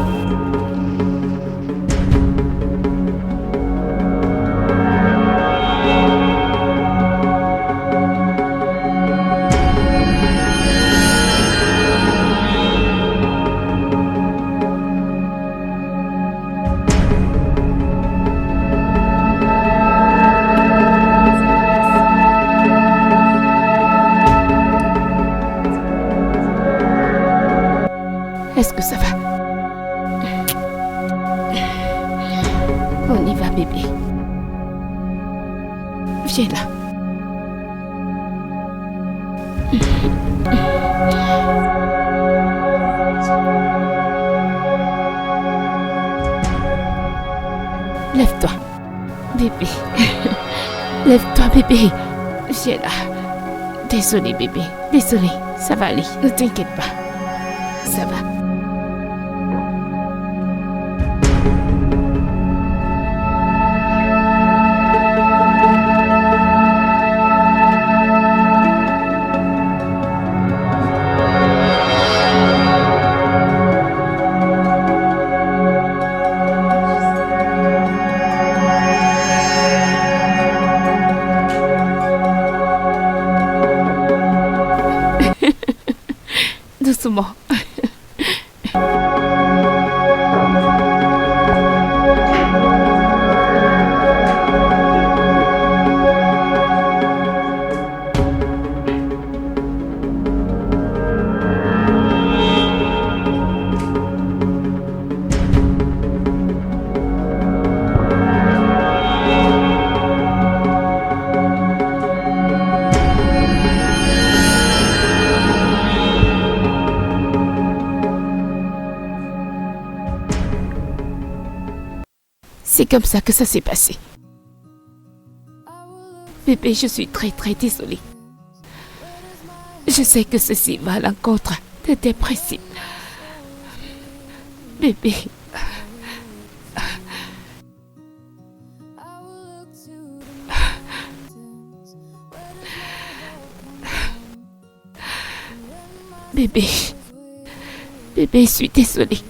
Est-ce que ça va? On y va, bébé. Viens là. Lève-toi, bébé. Lève-toi, bébé. Viens là. Désolé, bébé. Désolé. Ça va aller. Ne t'inquiète pas. Ça va. Doucement. C'est comme ça que ça s'est passé. Bébé, je suis très désolée. Je sais que ceci va à l'encontre de tes principes. Bébé. Bébé. Bébé, je suis désolée.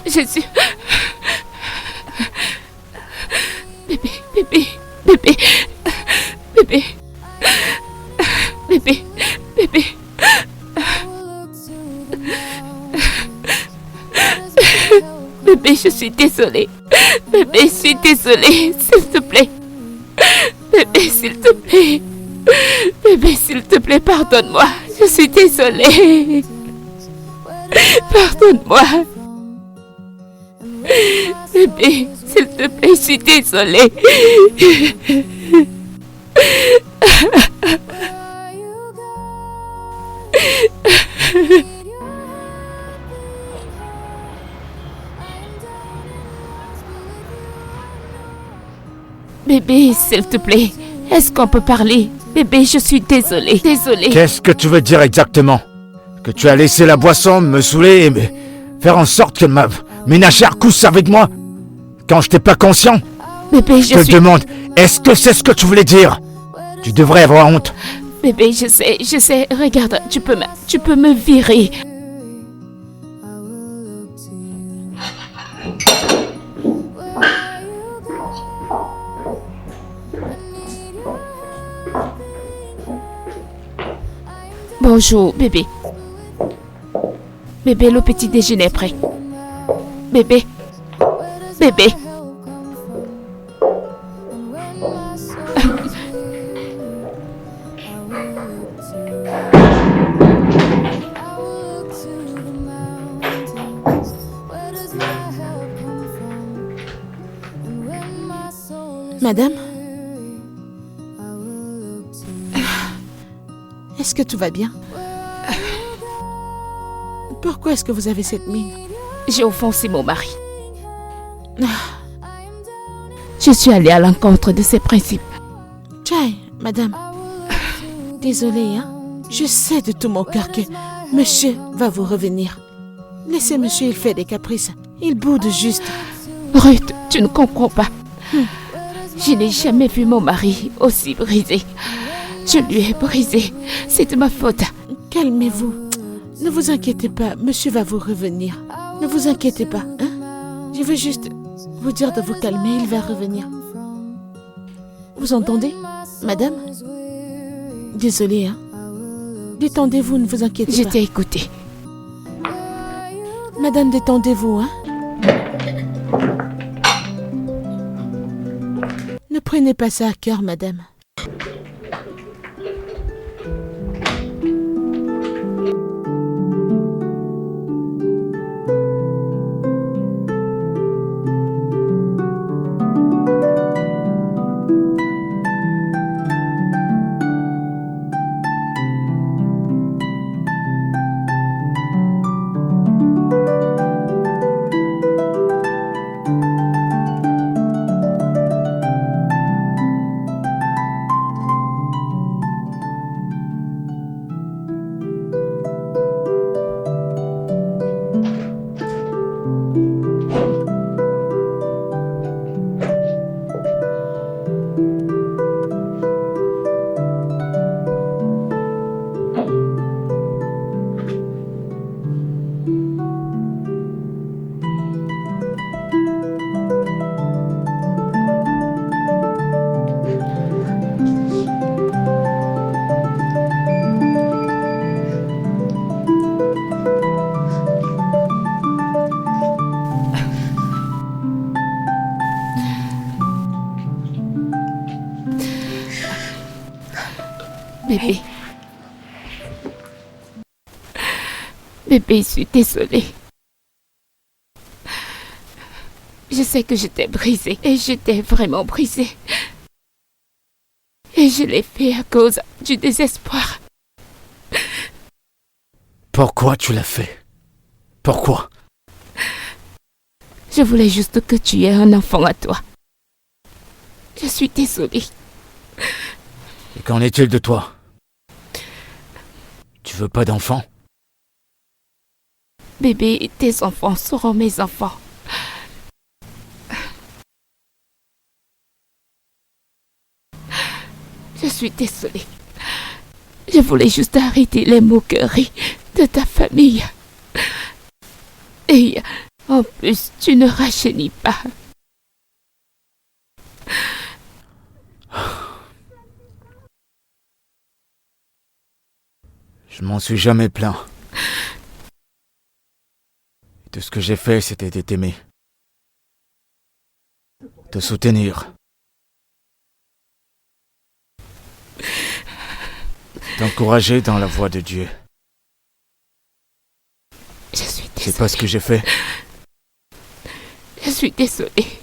Jésus. Bébé, bébé, bébé, bébé, bébé, bébé. Bébé, je suis désolée. Bébé, je suis désolée. S'il te plaît. Bébé, s'il te plaît. Bébé, s'il te plaît, pardonne-moi. Je suis désolée. Pardonne-moi. Bébé, s'il te plaît, je suis désolée. Bébé, s'il te plaît, est-ce qu'on peut parler? Bébé, je suis désolée. Désolée. Qu'est-ce que tu veux dire exactement? Que tu as laissé la boisson me saouler et faire en sorte que ma ménagère couche avec moi quand je n'étais pas conscient? Bébé, Je te demande, est-ce que c'est ce que tu voulais dire? Tu devrais avoir honte. Bébé, je sais. Regarde, tu peux me virer. Bonjour, bébé. Bébé, le petit déjeuner est prêt. Bébé. Bébé. Madame? Est-ce que tout va bien? Pourquoi est-ce que vous avez cette mine? J'ai offensé mon mari. Je suis allée à l'encontre de ses principes. Chai, madame. Désolée, hein. Je sais de tout mon cœur que monsieur va vous revenir. Laissez monsieur, il fait des caprices. Il boude juste. Ruth, tu ne comprends pas. Je n'ai jamais vu mon mari aussi brisé. Je lui ai brisé. C'est de ma faute. Calmez-vous. Ne vous inquiétez pas, monsieur va vous revenir. Ne vous inquiétez pas, hein. Je veux juste vous dire de vous calmer, il va revenir. Vous entendez, madame? Désolée, hein. Détendez-vous, ne vous inquiétez Je pas. t'ai écouté. Madame, détendez-vous, hein. Ne prenez pas ça à cœur, madame. Bébé. Bébé, je suis désolée. Je sais que je t'ai brisée et je t'ai vraiment brisée. Et je l'ai fait à cause du désespoir. Pourquoi tu l'as fait? Pourquoi? Je voulais juste que tu aies un enfant à toi. Je suis désolée. Et qu'en est-il de toi? Tu veux pas d'enfant? Bébé, tes enfants seront mes enfants. Je suis désolée. Je voulais juste arrêter les moqueries de ta famille. Et en plus, tu ne rajeunis pas. Je m'en suis jamais plaint. Tout ce que j'ai fait, c'était de t'aimer. Te soutenir. T'encourager dans la voie de Dieu. Je suis désolée. C'est pas ce que j'ai fait. Je suis désolée.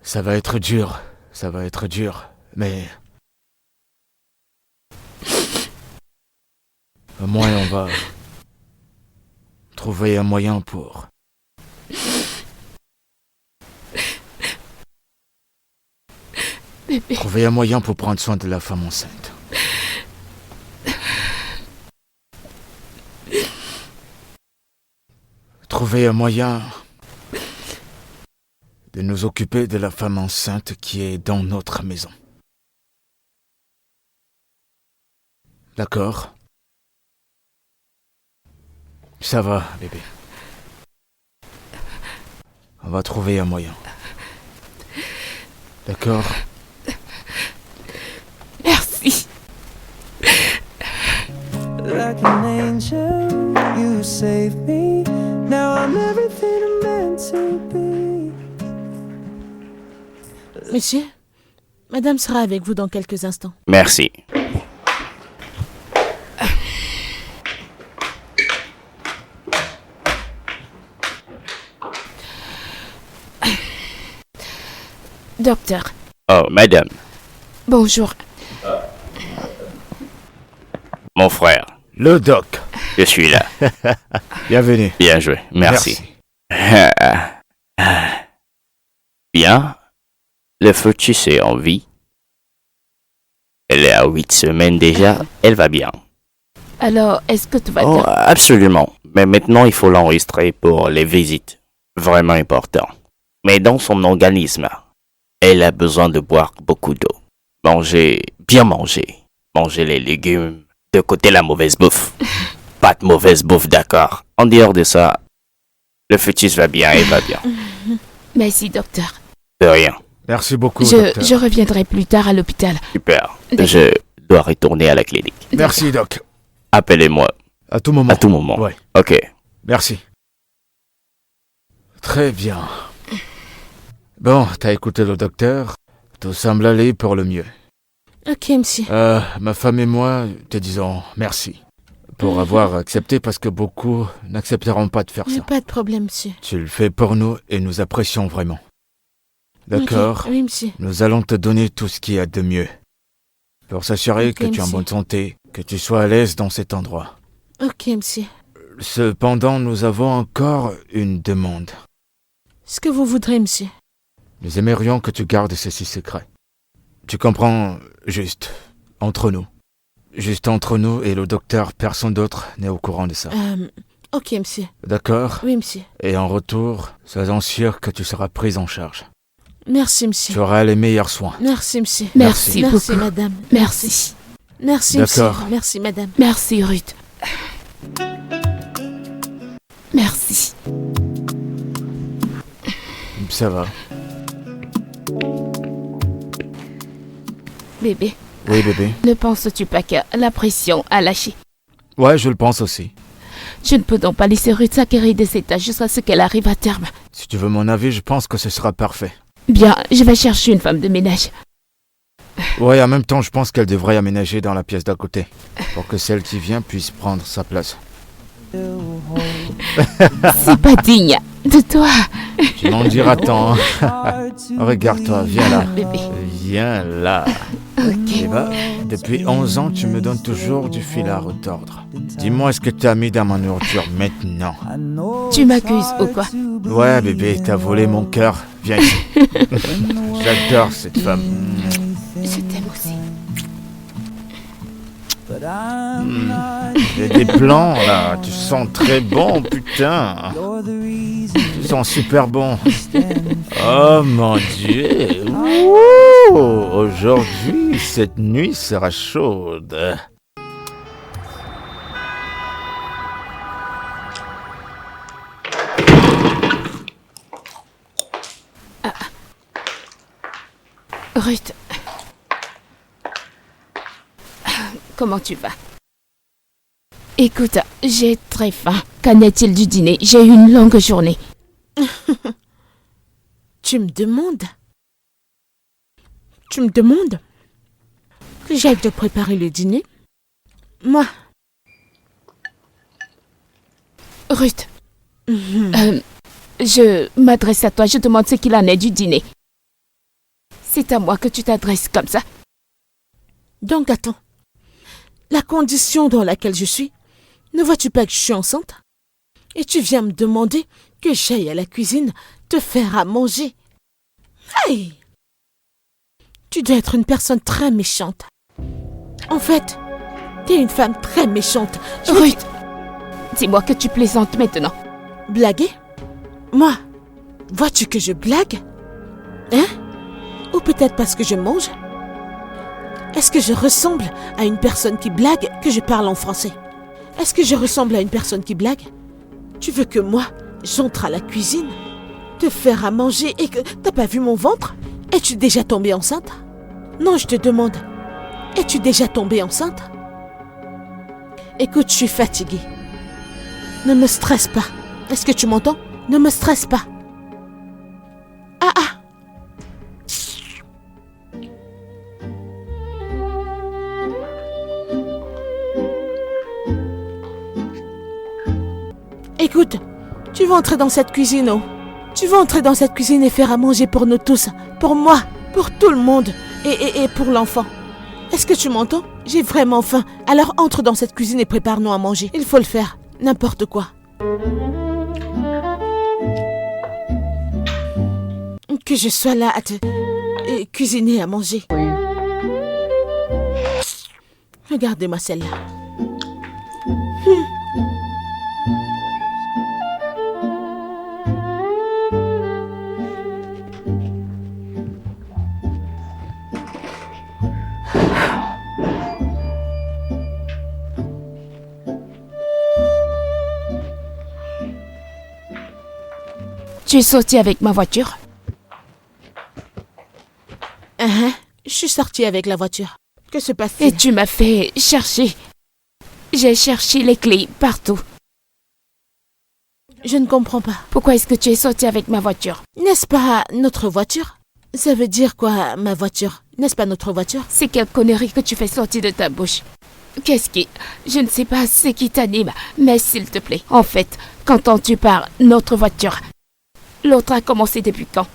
Ça va être dur, mais... Au moins on va trouver un moyen pour Bébé. Trouvez un moyen pour prendre soin de la femme enceinte. Trouvez un moyen de nous occuper de la femme enceinte qui est dans notre maison. D'accord? Ça va, bébé. On va trouver un moyen. D'accord? Merci. Like an angel, you saved me. Now I'm everything I'm meant to be. Monsieur, madame sera avec vous dans quelques instants. Merci. Docteur, Oh, madame, bonjour. mon frère, Le doc. je suis là. Bienvenue. Bien joué, merci. Bien, le fœtus est en vie. Elle est à 8 semaines déjà, elle va bien. Alors, est-ce que tout va Oh, bien? absolument. Mais maintenant, il faut l'enregistrer pour les visites. Vraiment important. Mais dans son organisme, elle a besoin de boire beaucoup d'eau. Manger, bien manger. Manger les légumes. De côté la mauvaise bouffe. Pas de mauvaise bouffe, d'accord. En dehors de ça, le fœtus va bien, elle va bien. Merci, docteur. De rien. Merci beaucoup, docteur. Je reviendrai plus tard à l'hôpital. Super. D'accord. Je dois retourner à la clinique. Merci, doc. Appelez-moi À tout moment. à tout moment. Ouais. Ok. Merci. Très bien. Bon, t'as écouté le docteur. Tout semble aller pour le mieux. Ok, monsieur. Ma femme et moi te disons merci pour avoir accepté parce que beaucoup n'accepteront pas de faire ça. Pas de problème, monsieur. Tu le fais pour nous et nous apprécions vraiment. D'accord? Ok, oui, monsieur. Nous allons te donner tout ce qu'il y a de mieux pour s'assurer Ok, que tu es en monsieur. bonne santé, que tu sois à l'aise dans cet endroit. Ok, monsieur. Cependant, nous avons encore une demande. Ce que vous voudrez, monsieur. Nous aimerions que tu gardes ceci secret. Tu comprends, juste entre nous. Juste entre nous et le docteur, personne d'autre n'est au courant de ça. Ok, monsieur. D'accord? Oui, monsieur. Et en retour, sois-en sûr que tu seras prise en charge. Merci, Tu monsieur. auras les meilleurs soins. Merci, monsieur. Merci Merci, beaucoup. madame. Merci. Merci, monsieur. D'accord. Merci, madame. Merci, Ruth. Merci. Ça va. Bébé, Oui, bébé. ne penses-tu pas que la pression a lâché? Ouais, je le pense aussi. Je ne peux donc pas laisser Ruth s'acquérir de cet âge jusqu'à ce qu'elle arrive à terme. Si tu veux mon avis, je pense que ce sera parfait. Bien, je vais chercher une femme de ménage. Ouais, en même temps, je pense qu'elle devrait aménager dans la pièce d'à côté, pour que celle qui vient puisse prendre sa place. C'est pas digne de toi. Tu m'en diras tant. Hein. Regarde-toi, viens là. Bébé. Viens là. Ok. Eh ben, depuis 11 ans, tu me donnes toujours du fil à retordre. Dis-moi ce que tu as mis dans ma nourriture maintenant. Tu m'accuses ou quoi? Ouais, bébé, t'as volé mon cœur. Viens ici. J'adore cette femme. Je t'aime aussi. Il y a des plans là, tu sens très bon, putain. Tu sens super bon. Oh mon Dieu. Ouh, aujourd'hui, cette nuit sera chaude. Ruth. Comment tu vas? Écoute, j'ai très faim. Qu'en est-il du dîner? J'ai eu une longue journée. Tu me demandes? Tu me demandes que j'aille te préparer le dîner? Moi? Ruth, je m'adresse à toi, je demande ce qu'il en est du dîner. C'est à moi que tu t'adresses comme ça. Donc attends. La condition dans laquelle je suis, ne vois-tu pas que je suis enceinte? Et tu viens me demander que j'aille à la cuisine te faire à manger. Hey! Tu dois être une personne très méchante. En fait, t'es une femme très méchante. Ruth, dis-moi que tu plaisantes maintenant. Blaguer? Moi? Vois-tu que je blague? Hein? Ou peut-être parce que je mange? Est-ce que je ressemble à une personne qui blague que je parle en français? Est-ce que je ressemble à une personne qui blague? Tu veux que moi, j'entre à la cuisine, te faire à manger et que t'as pas vu mon ventre? Es-tu déjà tombée enceinte? Non, je te demande. Es-tu déjà tombée enceinte? Écoute, je suis fatiguée. Ne me stresse pas. Est-ce que tu m'entends? Ne me stresse pas. Ah ah! Écoute, tu vas entrer dans cette cuisine, oh. Tu vas entrer dans cette cuisine et faire à manger pour nous tous. Pour moi, pour tout le monde. Et pour l'enfant. Est-ce que tu m'entends? J'ai vraiment faim. Alors entre dans cette cuisine et prépare-nous à manger. Il faut le faire. N'importe quoi. Que je sois là à te cuisiner à manger. Regardez-moi celle-là. Tu es sorti avec ma voiture? Je suis sortie avec la voiture. Que se passe-t-il? Et tu m'as fait chercher. J'ai cherché les clés partout. Je ne comprends pas. Pourquoi est-ce que tu es sorti avec ma voiture? N'est-ce pas notre voiture? Ça veut dire quoi, ma voiture? N'est-ce pas notre voiture? C'est quelle connerie que tu fais sortir de ta bouche? Qu'est-ce qui... Je ne sais pas ce qui t'anime, mais s'il te plaît. En fait, quand tu parles notre voiture, l'autre a commencé depuis quand?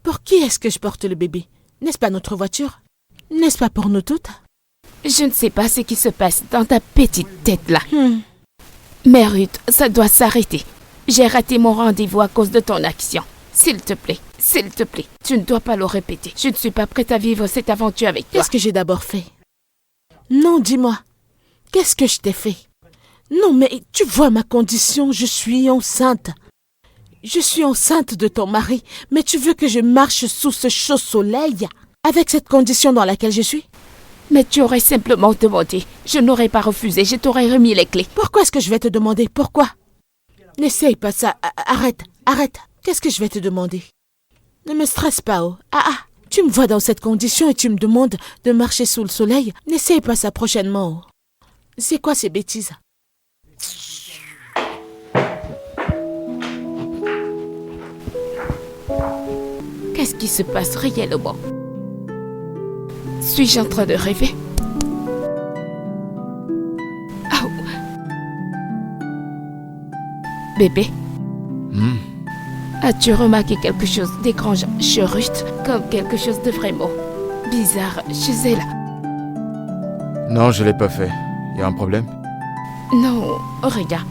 Pour qui est-ce que je porte le bébé? N'est-ce pas notre voiture? N'est-ce pas pour nous toutes? Je ne sais pas ce qui se passe dans ta petite tête là. Mais Ruth, ça doit s'arrêter. J'ai raté mon rendez-vous à cause de ton action. S'il te plaît, tu ne dois pas le répéter. Je ne suis pas prête à vivre cette aventure avec toi. Qu'est-ce que j'ai d'abord fait? Non, dis-moi. Qu'est-ce que je t'ai fait? Non, mais tu vois ma condition, je suis enceinte. Je suis enceinte de ton mari, mais tu veux que je marche sous ce chaud soleil avec cette condition dans laquelle je suis? Mais tu aurais simplement demandé. Je n'aurais pas refusé, je t'aurais remis les clés. Pourquoi est-ce que je vais te demander? Pourquoi? N'essaye pas ça. Arrête. Qu'est-ce que je vais te demander? Ne me stresse pas, oh. Tu me vois dans cette condition et tu me demandes de marcher sous le soleil? N'essaye pas ça prochainement, oh. C'est quoi ces bêtises? Qu'est-ce qui se passe réellement? Suis-je en train de rêver? Oh. Bébé? As-tu remarqué quelque chose d'étrange chez Ruth? Comme quelque chose de vraiment bizarre chez elle? Non, je l'ai pas fait. Y a un problème? Non, regarde.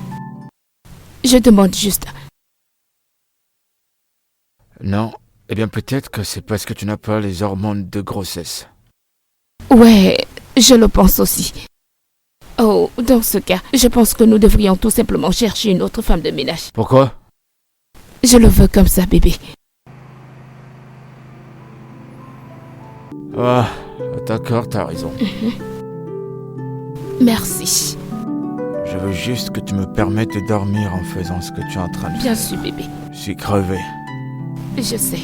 Je demande juste. Non. Eh bien, peut-être que c'est parce que tu n'as pas les hormones de grossesse. Ouais, je le pense aussi. Oh, dans ce cas, je pense que nous devrions tout simplement chercher une autre femme de ménage. Pourquoi? Je le veux comme ça, bébé. Ah, d'accord, t'as raison. Merci. Je veux juste que tu me permettes de dormir en faisant ce que tu es en train de Bien faire. sûr, bébé. Je suis crevé. Je sais.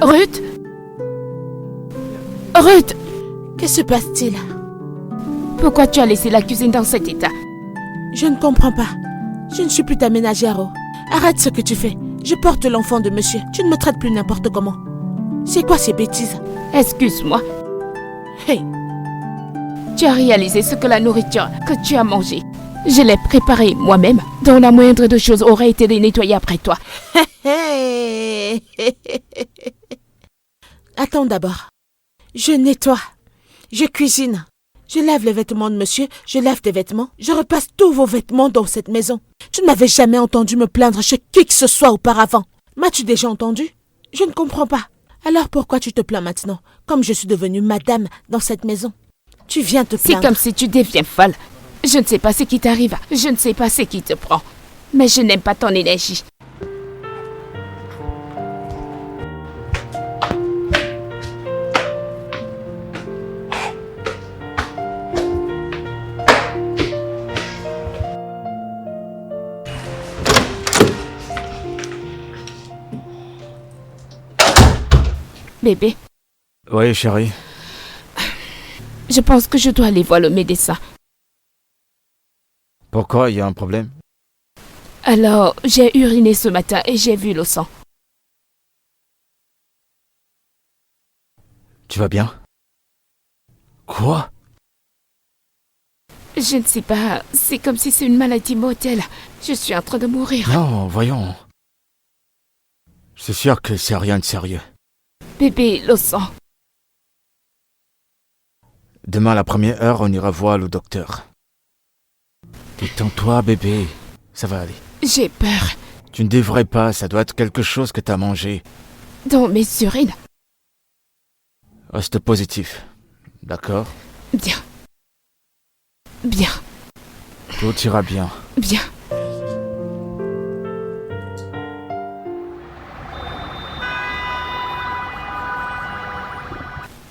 Ruth? Ruth! Que se passe-t-il? Pourquoi tu as laissé la cuisine dans cet état? Je ne comprends pas. Je ne suis plus ta ménagère. Oh. Arrête ce que tu fais. Je porte l'enfant de monsieur. Tu ne me traites plus n'importe comment. C'est quoi ces bêtises? Excuse-moi. Hey, Tu as réalisé ce que la nourriture que tu as mangée. Je l'ai préparée moi-même, dont la moindre des choses aurait été de nettoyer après toi. hey. Attends d'abord. Je nettoie. Je cuisine. Je lave les vêtements de monsieur, je lave tes vêtements, je repasse tous vos vêtements dans cette maison. Tu ne m'avais jamais entendu me plaindre chez qui que ce soit auparavant. M'as-tu déjà entendu? Je ne comprends pas. Alors pourquoi tu te plains maintenant, comme je suis devenue madame dans cette maison? Tu viens te C'est plaindre. comme si tu deviens folle. Je ne sais pas ce qui t'arrive, je ne sais pas ce qui te prend. Mais je n'aime pas ton énergie. Bébé, Oui, chérie. je pense que je dois aller voir le médecin. Pourquoi? Il y a un problème? Alors, j'ai uriné ce matin et j'ai vu le sang. Tu vas bien? Quoi? Je ne sais pas, c'est comme si c'est une maladie mortelle. Je suis en train de mourir. Non, voyons. C'est sûr que c'est rien de sérieux. Bébé, le sang. Demain à la première heure, on ira voir le docteur. Détends-toi, bébé. Ça va aller. J'ai peur. Tu ne devrais pas, ça doit être quelque chose que t'as mangé. Dans mes urines. Reste positif. D'accord? Bien. Bien. Tout ira bien. Bien.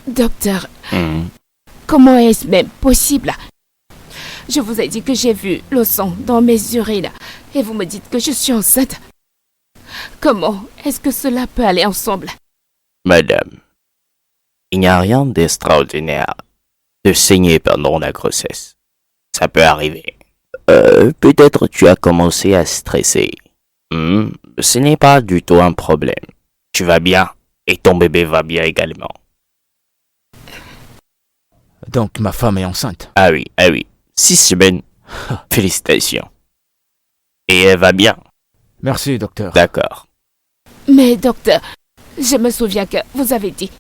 Docteur, comment est-ce même possible? Je vous ai dit que j'ai vu le sang dans mes urines et vous me dites que je suis enceinte. Comment est-ce que cela peut aller ensemble? Madame, il n'y a rien d'extraordinaire de saigner pendant la grossesse. Ça peut arriver. Peut-être tu as commencé à stresser. Ce n'est pas du tout un problème. Tu vas bien et ton bébé va bien également. Donc ma femme est enceinte. Ah oui. 6 semaines. Félicitations. Et elle va bien. Merci, docteur. D'accord. Mais docteur, je me souviens que vous avez dit...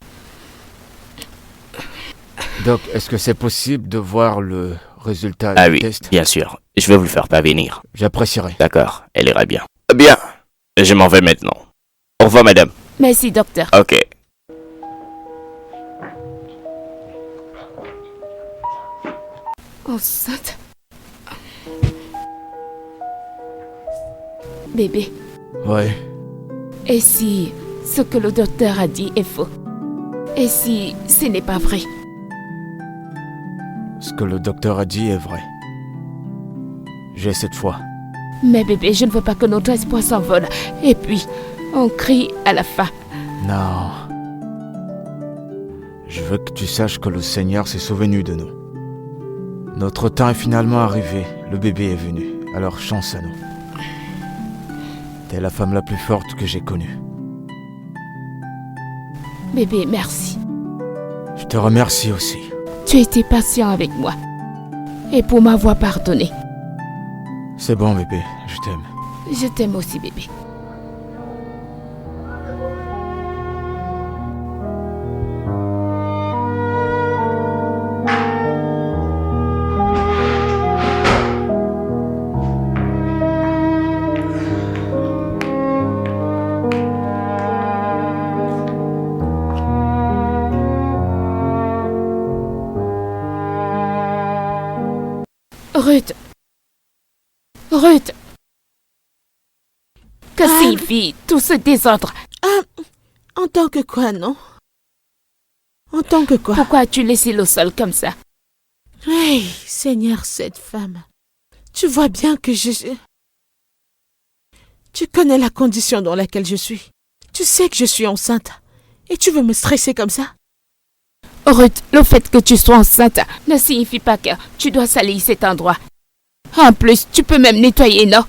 Doc, est-ce que c'est possible de voir le résultat Ah du oui, test? bien sûr. Je vais vous le faire parvenir. J'apprécierais. D'accord, elle ira bien. Bien. Je m'en vais maintenant. Au revoir, madame. Merci docteur. Ok. Enceinte. Bébé, Ouais. et si ce que le docteur a dit est faux? Et si ce n'est pas vrai? Ce que le docteur a dit est vrai. J'ai cette foi. Mais bébé, je ne veux pas que notre espoir s'envole. Et puis, on crie à la fin. Non. Je veux que tu saches que le Seigneur s'est souvenu de nous. Notre temps est finalement arrivé. Le bébé est venu. Alors chance à nous. T'es la femme la plus forte que j'ai connue. Bébé, merci. Je te remercie aussi. Tu as été patient avec moi. Et pour m'avoir pardonné. C'est bon, bébé. Je t'aime. Je t'aime aussi, bébé. Ruth. Ruth. Que signifie tout ce désordre? En tant que quoi, non? En tant que quoi? Pourquoi as-tu laissé le sol comme ça? Hey, Seigneur, cette femme. Tu vois bien que je... Tu connais la condition dans laquelle je suis. Tu sais que je suis enceinte. Et tu veux me stresser comme ça? Ruth, le fait que tu sois enceinte ne signifie pas que tu dois salir cet endroit. En plus, tu peux même nettoyer, non?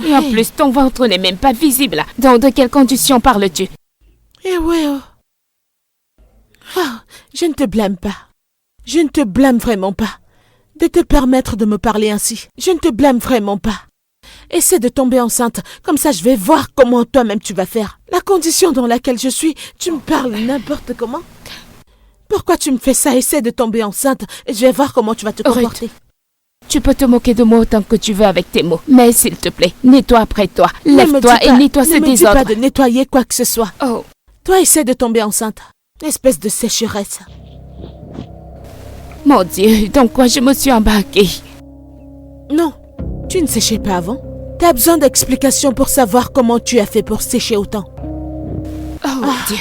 Et en plus, ton ventre n'est même pas visible. Donc, de quelles conditions parles-tu? Eh ouais, oh. Ah, je ne te blâme pas. Je ne te blâme vraiment pas de te permettre de me parler ainsi. Je ne te blâme vraiment pas. Essaie de tomber enceinte, comme ça je vais voir comment toi-même tu vas faire. La condition dans laquelle je suis, tu me parles n'importe comment. Pourquoi tu me fais ça? Essaie de tomber enceinte et je vais voir comment tu vas te comporter. Tu peux te moquer de moi autant que tu veux avec tes mots, mais s'il te plaît, nettoie après toi. Ne me Lève-toi dis et pas- nettoie ce Ne me dis désordre. pas de nettoyer quoi que ce soit. Oh, Toi, essaie de tomber enceinte. Espèce de sécheresse. mon Dieu, dans quoi je me suis embarquée? Non, tu ne séchais pas avant. T'as besoin d'explications pour savoir comment tu as fait pour sécher autant. Oh, mon Dieu.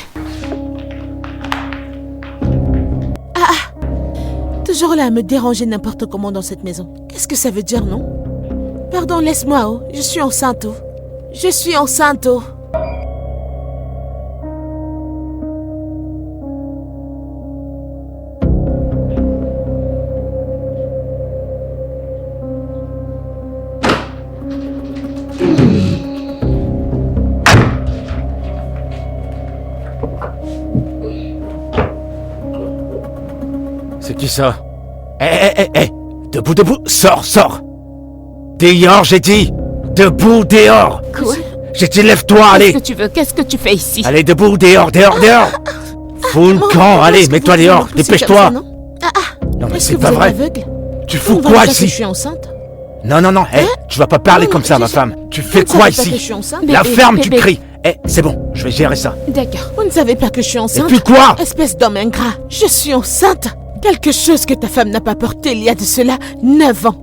Toujours là à me déranger n'importe comment dans cette maison. Qu'est-ce que ça veut dire, non? Pardon, laisse-moi, oh. Je suis enceinte, oh. Je suis enceinte, oh. C'est qui ça? Hé! Debout, sors! Dehors, j'ai dit! Debout, dehors! Quoi? J'ai dit lève-toi, allez! Qu'est-ce que tu veux? Qu'est-ce que tu fais ici? Allez, debout, dehors! Fous le Maman, camp, pourquoi allez, est-ce que mets-toi vous voulez dehors, me pousser dépêche-toi! comme ça, non? Non mais Est-ce c'est que pas vous êtes vrai! aveugle? Tu On fous va quoi dire que je ici? suis enceinte? Non, tu vas pas parler Non, comme ça, je ma sais- femme! Tu Vous fais ne quoi savez pas que je ici? suis enceinte? La Bébé, ferme, tu bébé. cries! C'est bon, je vais gérer ça. D'accord. Vous ne savez pas que je suis enceinte? Et puis quoi? Espèce d'homme ingrat. Je suis enceinte. Quelque chose que ta femme n'a pas porté il y a de cela 9 ans.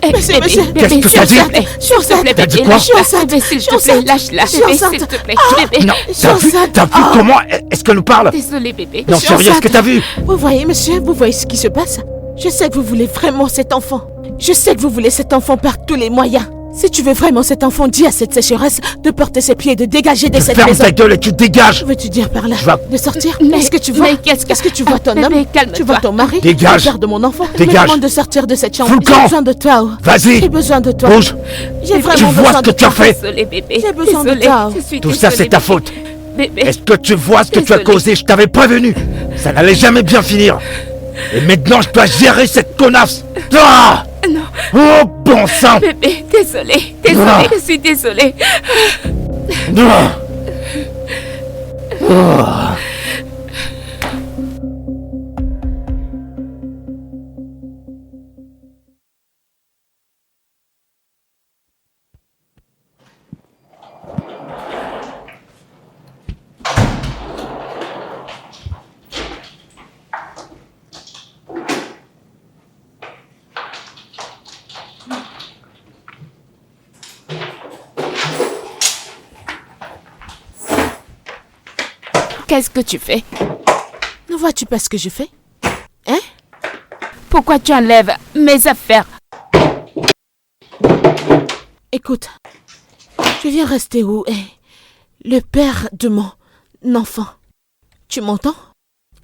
Eh, Monsieur, monsieur, qu'est-ce que s'il t'as te dit? plaît, Je suis enceinte. s'il te plaît, T'as dit bébé, quoi? lâche-la. Je suis enceinte. Bébé, s'il Je te suis plaît, enceinte. lâche-la. Je suis Bébé, enceinte. s'il te plaît, bébé. Non, Je suis t'as vu enceinte. comment est-ce qu'elle nous parle? Désolée, bébé. Non, Je suis sérieux, est-ce enceinte. que t'as vu? Vous voyez, monsieur, vous voyez ce qui se passe? Je sais que vous voulez vraiment cet enfant. Je sais que vous voulez cet enfant par tous les moyens. Si tu veux vraiment cet enfant, dis à cette sécheresse de porter ses pieds et de dégager de cette Ferme maison. ta gueule et tu dégages! Que veux-tu dire par là? Je vais- De sortir? Mais- Qu'est-ce que tu vois? mais qu'est-ce que- tu vois ton Bébé, homme? calme-toi. Tu vois ton mari? Dégage. Le père de mon enfant? Dégage. Me demande de sortir de cette chambre. Fous le J'ai camp. besoin de toi. Oh. Vas-y! J'ai besoin de toi. Bouge! J'ai Tu vraiment vois besoin ce que de tu as toi. fait? Désolée, bébé. J'ai besoin de Désolée. toi. Je suis Tout ça, désolée, c'est ta bébé. faute! Bébé. Est-ce que tu vois ce que tu as Désolée. causé? Je t'avais prévenu! Ça n'allait jamais bien finir! Et maintenant, je dois gérer cette connasse! Ah! Non. Oh, bon sang! Bébé, désolée. Je suis désolée. Ah! Ah! Qu'est-ce que tu fais? Ne vois-tu pas ce que je fais? Hein? Pourquoi tu enlèves mes affaires? Écoute, je viens rester où est le père de mon enfant. Tu m'entends?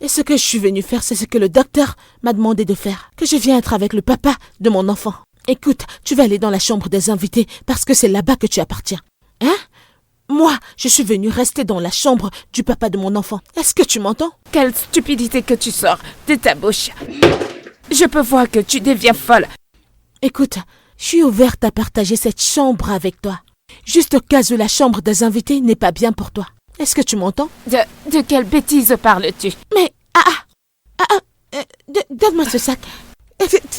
Et ce que je suis venue faire, c'est ce que le docteur m'a demandé de faire. Que je viens être avec le papa de mon enfant. Écoute, tu vas aller dans la chambre des invités parce que c'est là-bas que tu appartiens. Hein? Moi, je suis venue rester dans la chambre du papa de mon enfant. Est-ce que tu m'entends? Quelle stupidité que tu sors de ta bouche. Je peux voir que tu deviens folle. Écoute, je suis ouverte à partager cette chambre avec toi. Juste au cas où la chambre des invités n'est pas bien pour toi. Est-ce que tu m'entends? De quelle bêtise parles-tu? Mais, donne-moi ce sac.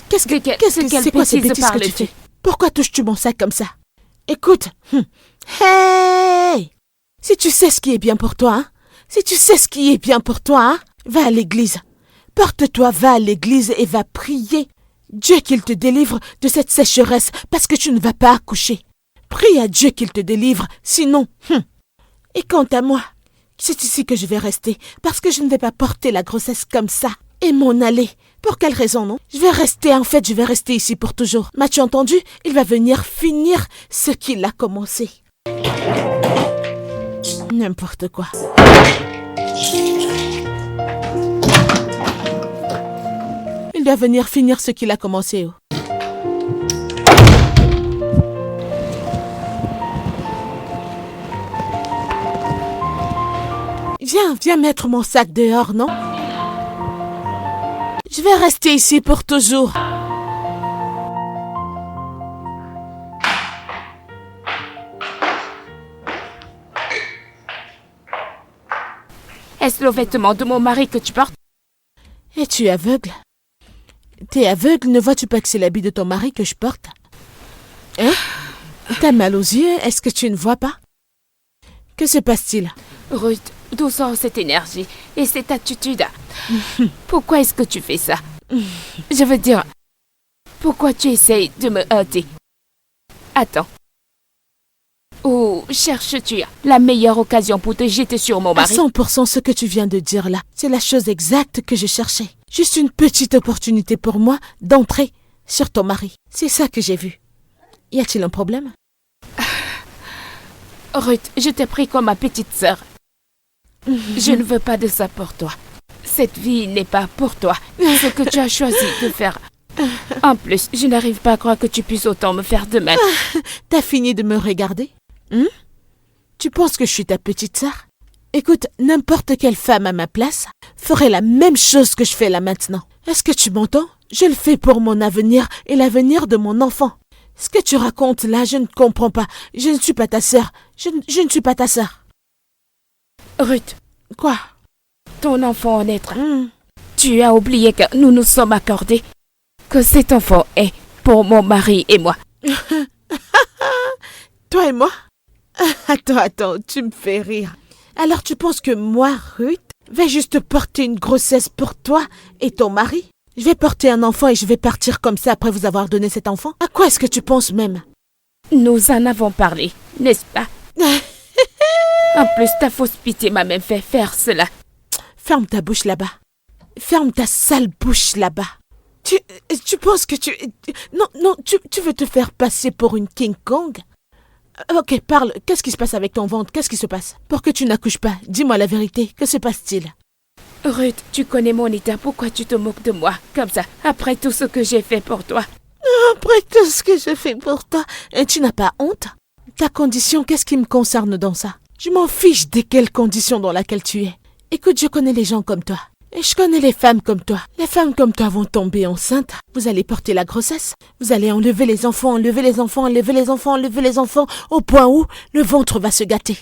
Qu'est-ce que De quelle c'est quoi ces bêtise bêtises que tu parles-tu? fais? Pourquoi touches-tu mon sac comme ça? Écoute. Hey! Si tu sais ce qui est bien pour toi, hein? Si tu sais ce qui est bien pour toi, hein? Va à l'église. Porte-toi, va à l'église et va prier. Dieu qu'il te délivre de cette sécheresse parce que tu ne vas pas accoucher. Prie à Dieu qu'il te délivre, sinon... Et quant à moi, c'est ici que je vais rester parce que je ne vais pas porter la grossesse comme ça et m'en aller. Pour quelle raison, non? Je vais rester ici pour toujours. M'as-tu entendu? Il va venir finir ce qu'il a commencé. N'importe quoi. Il doit venir finir ce qu'il a commencé. Viens mettre mon sac dehors, non? Je vais rester ici pour toujours. Est-ce le vêtement de mon mari que tu portes? Es-tu aveugle? T'es aveugle, ne vois-tu pas que c'est l'habit de ton mari que je porte? Hein? T'as mal aux yeux, est-ce que tu ne vois pas? Que se passe-t-il? Ruth, d'où sort cette énergie et cette attitude? Pourquoi est-ce que tu fais ça? Je veux dire, pourquoi tu essayes de me heurter? Attends. Où cherches-tu la meilleure occasion pour te jeter sur mon À mari? 100% ce que tu viens de dire là, c'est la chose exacte que je cherchais. Juste une petite opportunité pour moi d'entrer sur ton mari. C'est ça que j'ai vu. Y a-t-il un problème? Ruth, je t'ai pris comme ma petite sœur. Je ne veux pas de ça pour toi. Cette vie n'est pas pour toi. Ce que tu as choisi de faire. En plus, je n'arrive pas à croire que tu puisses autant me faire de mal. T'as fini de me regarder? Tu penses que je suis ta petite sœur? Écoute, n'importe quelle femme à ma place ferait la même chose que je fais là maintenant. Est-ce que tu m'entends? Je le fais pour mon avenir et l'avenir de mon enfant. Ce que tu racontes là, je ne comprends pas. Je ne suis pas ta sœur. Je ne suis pas ta sœur. Ruth. Quoi? Ton enfant en être. Tu as oublié que nous nous sommes accordés. Que cet enfant est pour mon mari et moi. Toi et moi? Attends, tu me fais rire. Alors tu penses que moi, Ruth, vais juste porter une grossesse pour toi et ton mari? Je vais porter un enfant et je vais partir comme ça après vous avoir donné cet enfant? À quoi est-ce que tu penses même? Nous en avons parlé, n'est-ce pas? En plus, ta fausse pitié m'a même fait faire cela. Ferme ta bouche là-bas. Ferme ta sale bouche là-bas. Tu penses que tu... Non, tu veux te faire passer pour une King Kong? Ok, parle. Qu'est-ce qui se passe avec ton ventre? Qu'est-ce qui se passe? Pour que tu n'accouches pas, dis-moi la vérité. Que se passe-t-il? Ruth, tu connais mon état. Pourquoi tu te moques de moi comme ça, après tout ce que j'ai fait pour toi? Après tout ce que j'ai fait pour toi, et tu n'as pas honte? Ta condition, qu'est-ce qui me concerne dans ça? Je m'en fiche de quelle condition dans laquelle tu es. Écoute, je connais les gens comme toi. Et je connais les femmes comme toi. Les femmes comme toi vont tomber enceintes. Vous allez porter la grossesse. Vous allez enlever les enfants, enlever les enfants, enlever les enfants, enlever les enfants, au point où le ventre va se gâter.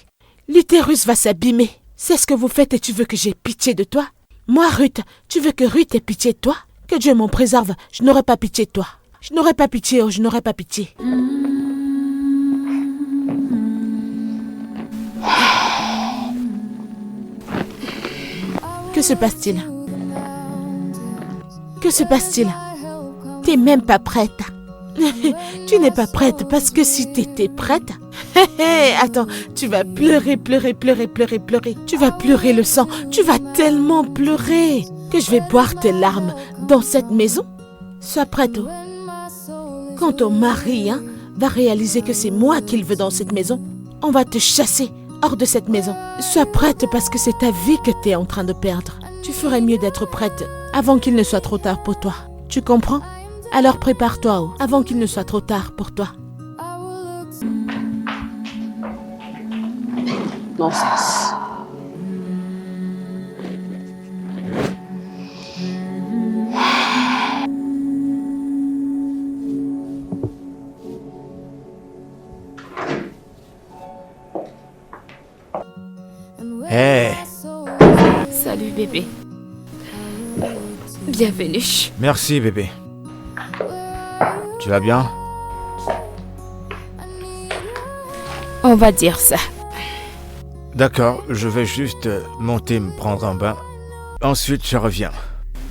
L'utérus va s'abîmer. C'est ce que vous faites et tu veux que j'ai pitié de toi? Moi, Ruth, tu veux que Ruth ait pitié de toi? Que Dieu m'en préserve, je n'aurai pas pitié de toi. Je n'aurai pas pitié, je n'aurai pas pitié. Que se passe-t-il? Que se passe-t-il? T'es même pas prête. Tu n'es pas prête parce que si t'étais prête... Attends, tu vas pleurer. Tu vas pleurer le sang. Tu vas tellement pleurer que je vais boire tes larmes dans cette maison. Sois prête. Quand ton mari va réaliser que c'est moi qu'il veut dans cette maison, on va te chasser hors de cette maison. Sois prête parce que c'est ta vie que tu es en train de perdre. Tu ferais mieux d'être prête avant qu'il ne soit trop tard pour toi. Tu comprends? Alors prépare-toi avant qu'il ne soit trop tard pour toi. Nonsense. Hé, Salut bébé. Bienvenue. merci bébé. Tu vas bien? On va dire ça. D'accord, je vais juste monter me prendre un bain. Ensuite, je reviens.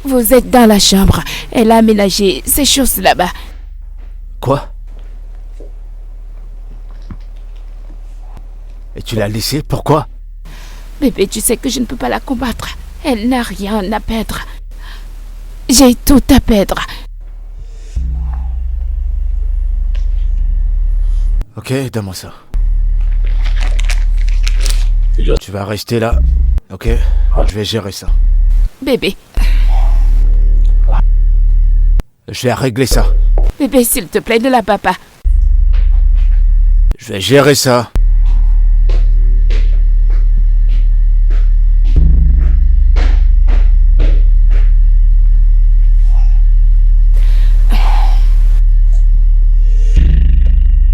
Vous êtes dans la chambre. Elle a aménagé ces choses là-bas. Quoi? Et tu l'as laissée? Pourquoi? Bébé, tu sais que je ne peux pas la combattre. Elle n'a rien à perdre. J'ai tout à perdre. Ok, donne-moi ça. Tu vas rester là, ok? Je vais gérer ça. Bébé, Je vais régler ça. bébé, s'il te plaît, ne la bats pas. Je vais gérer ça.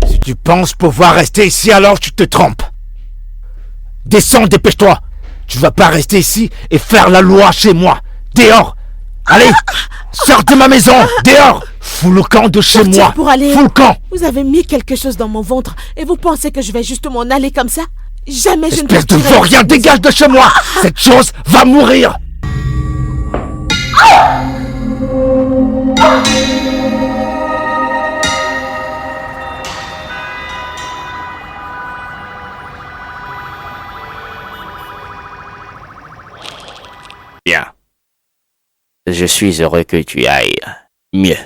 Si tu penses pouvoir rester ici, alors tu te trompes. Descends, dépêche-toi. Tu vas pas rester ici et faire la loi chez moi. Dehors. Allez, sors de ma maison. Dehors. Fous le camp de chez Sortir moi. pour aller- Fous le camp. Vous avez mis quelque chose dans mon ventre et vous pensez que je vais juste m'en aller comme ça? Jamais je ne Espèce de partirai. vaurien, dégage de chez moi. Cette chose va mourir. Bien. Je suis heureux que tu ailles mieux.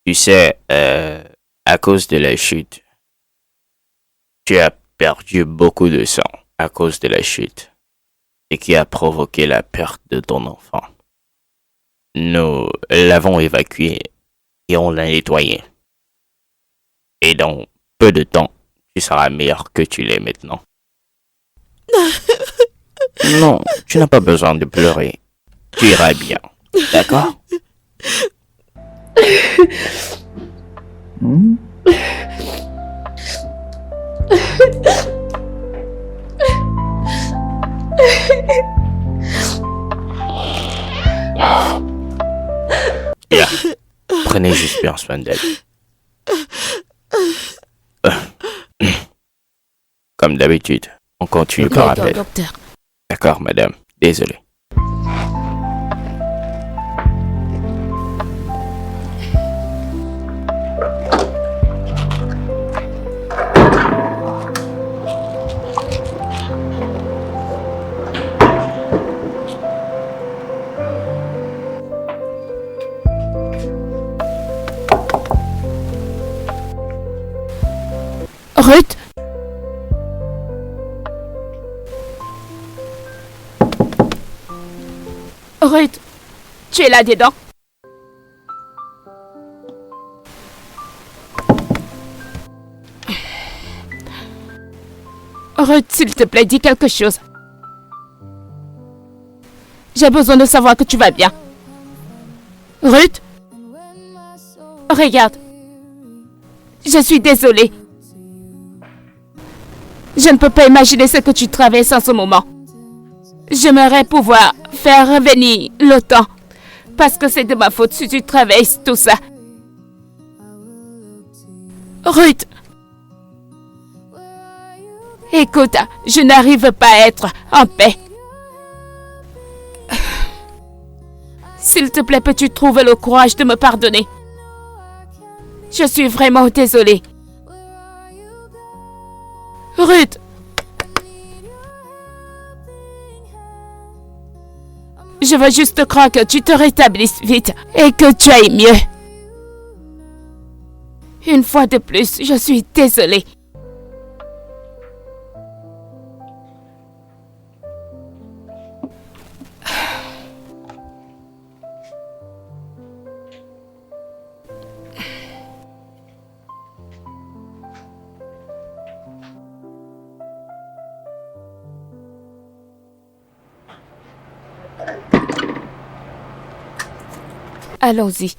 Tu sais, à cause de la chute, tu as perdu beaucoup de sang à cause de la chute, ce qui a provoqué la perte de ton enfant. Nous l'avons évacué et on l'a nettoyé. Et dans peu de temps, tu seras meilleur que tu l'es maintenant. Non, tu n'as pas besoin de pleurer. Tu iras bien, d'accord? Bien. Prenez juste bien soin d'elle. Comme d'habitude, on continue par D'accord, appel. docteur. D'accord, madame. Désolé. Ruth? Ruth, tu es là-dedans? Ruth, s'il te plaît, dis quelque chose. J'ai besoin de savoir que tu vas bien. Ruth? Regarde. Je suis désolée. Je ne peux pas imaginer ce que tu traverses en ce moment. J'aimerais pouvoir faire revenir le temps. Parce que c'est de ma faute si tu traverses tout ça. Ruth. Écoute, je n'arrive pas à être en paix. S'il te plaît, peux-tu trouver le courage de me pardonner? Je suis vraiment désolée. Ruth. Je veux juste croire que tu te rétablisses vite et que tu ailles mieux. Une fois de plus, je suis désolée. Allons-y.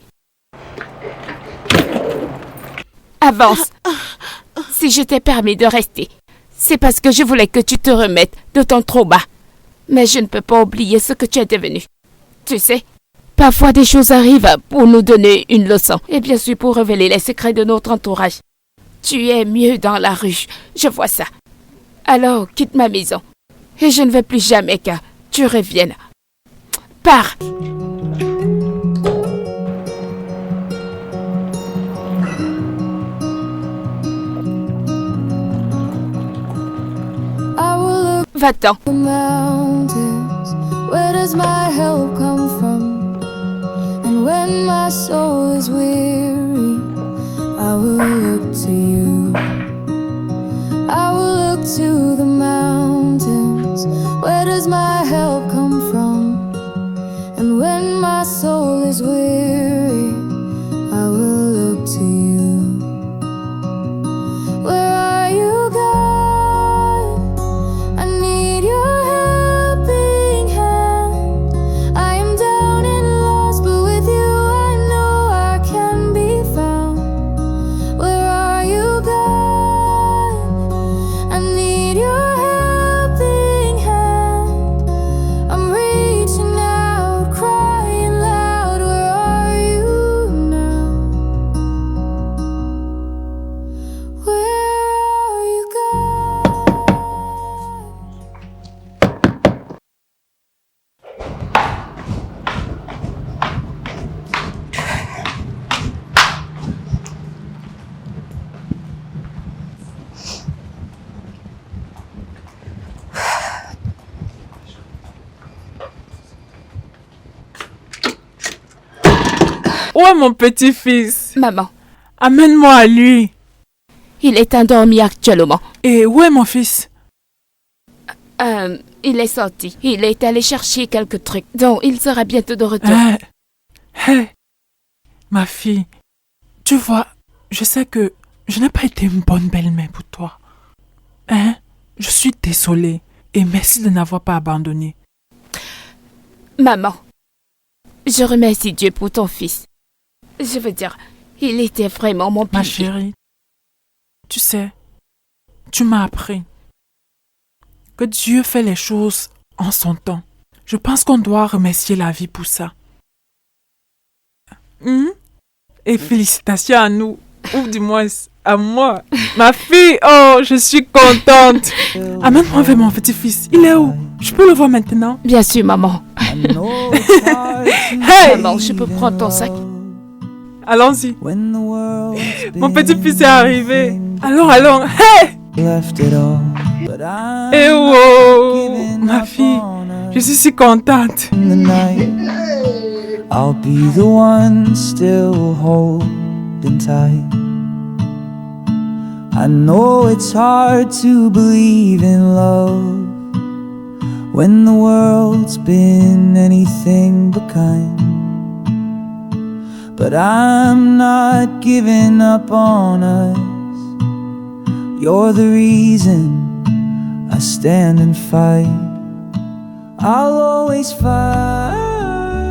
Avance. Si je t'ai permis de rester, c'est parce que je voulais que tu te remettes de ton trauma. Mais je ne peux pas oublier ce que tu es devenu. Tu sais, parfois des choses arrivent pour nous donner une leçon et bien sûr pour révéler les secrets de notre entourage. Tu es mieux dans la rue, je vois ça. Alors quitte ma maison et je ne veux plus jamais que tu reviennes. Pars. Va-t'en. The mountains, where does my help come from? And when my soul is weary, I will look to you. I will look to the Où est mon petit-fils? Maman, Amène-moi à lui. il est endormi actuellement. Et où est mon fils? Il est sorti. Il est allé chercher quelques trucs. Donc, il sera bientôt de retour. Hé, ma fille, tu vois, je sais que je n'ai pas été une bonne belle-mère pour toi. Hein? Je suis désolée et merci de n'avoir pas abandonné. Maman, je remercie Dieu pour ton fils. Je veux dire, il était vraiment mon Ma pilier. chérie, tu sais, tu m'as appris que Dieu fait les choses en son temps. Je pense qu'on doit remercier la vie pour ça. Et félicitations à nous, ou du moins à moi. Ma fille, oh, je suis contente. Amène-moi vers mon petit-fils. Il est où? Je peux le voir maintenant? Bien sûr, maman. Hey! Maman, je peux prendre ton sac? Allons-y. Mon petit-fils est arrivé. Allons. Hey! Eh oh, ma fille, je suis si contente. I'll be the one still holding tight. I know it's hard to believe in love when the world's been anything but kind. But I'm not giving up on us. You're the reason I stand and fight. I'll always fight.